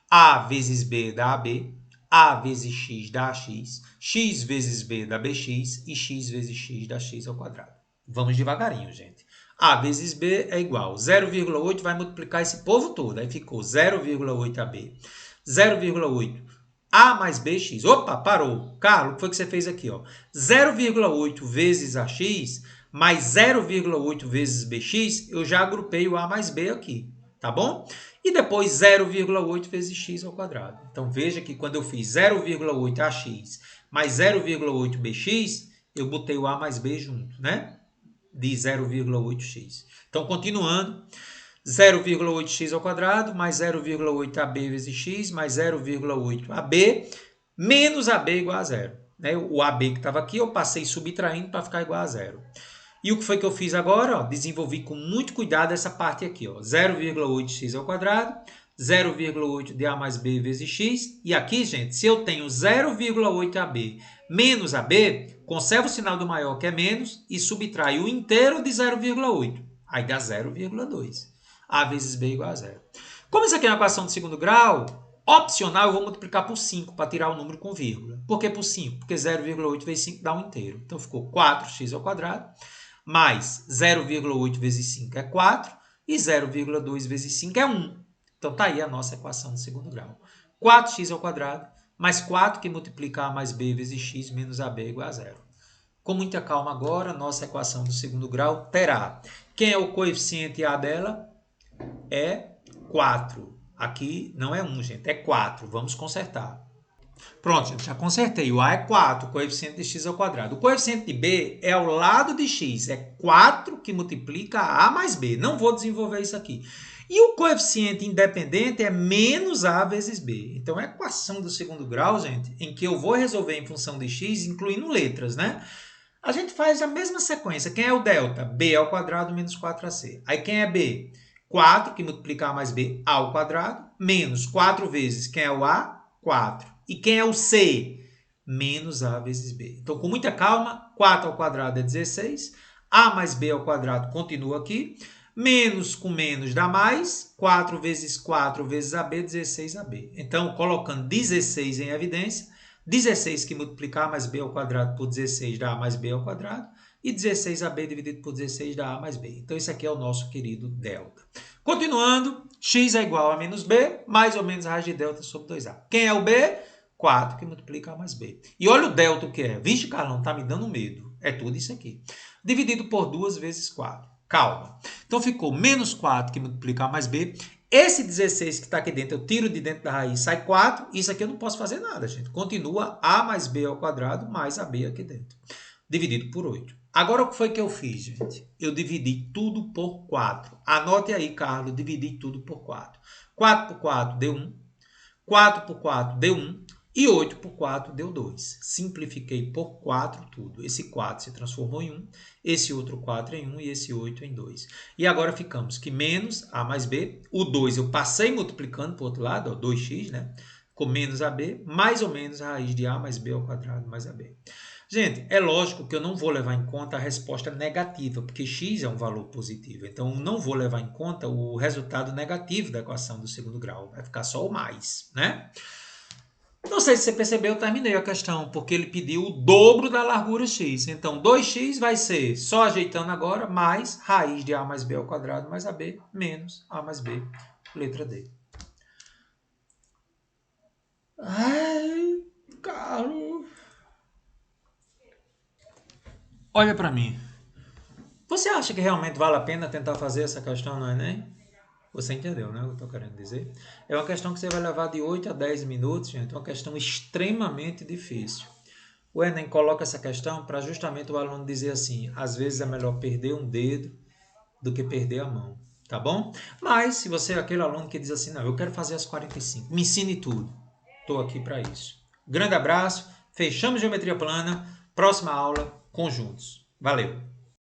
A vezes B dá AB. A vezes x dá x vezes b dá bx e x vezes x dá x ao quadrado. Vamos devagarinho, gente. A vezes b é igual. 0,8 vai multiplicar esse povo todo. Aí ficou 0,8ab. 0,8 a mais bx. Opa, parou. Carlos, o que foi que você fez aqui? 0,8 vezes ax mais 0,8 vezes bx, eu já agrupei o a mais b aqui, tá bom? E depois 0,8 vezes x ao quadrado. Então, veja que quando eu fiz 0,8 ax mais 0,8 bx, eu botei o a mais b junto, né? De 0,8x. Então, continuando, 0,8x ao quadrado mais 0,8 ab vezes x mais 0,8 ab menos ab igual a zero. Né? O ab que estava aqui eu passei subtraindo para ficar igual a zero. E o que foi que eu fiz agora? Desenvolvi com muito cuidado essa parte aqui. 0,8x ao quadrado, 0,8 de a mais b vezes x. E aqui, gente, se eu tenho 0,8ab menos ab, conservo o sinal do maior, que é menos, e subtrai o inteiro de 0,8. Aí dá 0,2. A vezes b igual a zero. Como isso aqui é uma equação de segundo grau, opcional eu vou multiplicar por 5 para tirar o número com vírgula. Por que por 5? Porque 0,8 vezes 5 dá um inteiro. Então ficou 4x ao quadrado mais 0,8 vezes 5 é 4 e 0,2 vezes 5 é 1. Então está aí a nossa equação de segundo grau. 4x ao quadrado mais 4 que multiplica a mais b vezes x menos ab igual a zero. Com muita calma agora, nossa equação do segundo grau terá. Quem é o coeficiente a dela? É 4. Aqui não é 1, gente, é 4. Vamos consertar. Pronto, gente, já consertei. O a é 4, o coeficiente de x ao quadrado. O coeficiente de b é ao lado de x. É 4 que multiplica a mais b. Não vou desenvolver isso aqui. E o coeficiente independente é menos a vezes b. Então, é a equação do segundo grau, gente, em que eu vou resolver em função de x, incluindo letras, né? A gente faz a mesma sequência. Quem é o delta? B ao quadrado menos 4ac. Aí, quem é b? 4, que multiplica a mais b ao quadrado, menos 4 vezes. Quem é o a? 4. E quem é o C? Menos A vezes B. Então, com muita calma, 4 ao quadrado é 16. A mais B ao quadrado continua aqui. Menos com menos dá mais. 4 vezes 4 vezes AB, 16AB. Então, colocando 16 em evidência, 16 que multiplicar A mais B ao quadrado por 16 dá A mais B ao quadrado. E 16AB dividido por 16 dá A mais B. Então, esse aqui é o nosso querido delta. Continuando, x é igual a menos b, mais ou menos a raiz de delta sobre 2a. Quem é o b? 4 que multiplica a mais b. E olha o delta o que é. Vixe, Carlão, tá me dando medo. É tudo isso aqui. Dividido por 2 vezes 4. Calma. Então ficou menos 4 que multiplica a mais b. Esse 16 que está aqui dentro, eu tiro de dentro da raiz, sai 4. Isso aqui eu não posso fazer nada, gente. Continua a mais b ao quadrado mais a b aqui dentro. Dividido por 8. Agora, o que foi que eu fiz, gente? Eu dividi tudo por 4. Anote aí, Carlos, dividi tudo por 4. 4 por 4 deu 1. 4 por 4 deu 1. E 8 por 4 deu 2. Simplifiquei por 4 tudo. Esse 4 se transformou em 1, esse outro 4 em 1 e esse 8 em 2. E agora ficamos que menos A mais B. O 2 eu passei multiplicando para o outro lado, ó, 2x, né? Ficou menos AB, mais ou menos a raiz de A mais B ao quadrado mais AB. Gente, é lógico que eu não vou levar em conta a resposta negativa, porque x é um valor positivo. Então, não vou levar em conta o resultado negativo da equação do segundo grau. Vai ficar só o mais, né? Não sei se você percebeu, eu terminei a questão, porque ele pediu o dobro da largura x. Então, 2x vai ser, só ajeitando agora, mais raiz de a mais b ao quadrado mais ab, menos a mais b, letra D. Ai, Carlos. Olha para mim. Você acha que realmente vale a pena tentar fazer essa questão no Enem? Você entendeu, né? O que eu estou querendo dizer? É uma questão que você vai levar de 8 a 10 minutos, gente. É uma questão extremamente difícil. O Enem coloca essa questão para justamente o aluno dizer assim, às vezes é melhor perder um dedo do que perder a mão, tá bom? Mas, se você é aquele aluno que diz assim, não, eu quero fazer as 45, me ensine tudo. Estou aqui para isso. Grande abraço, fechamos Geometria Plana, próxima aula, conjuntos. Valeu!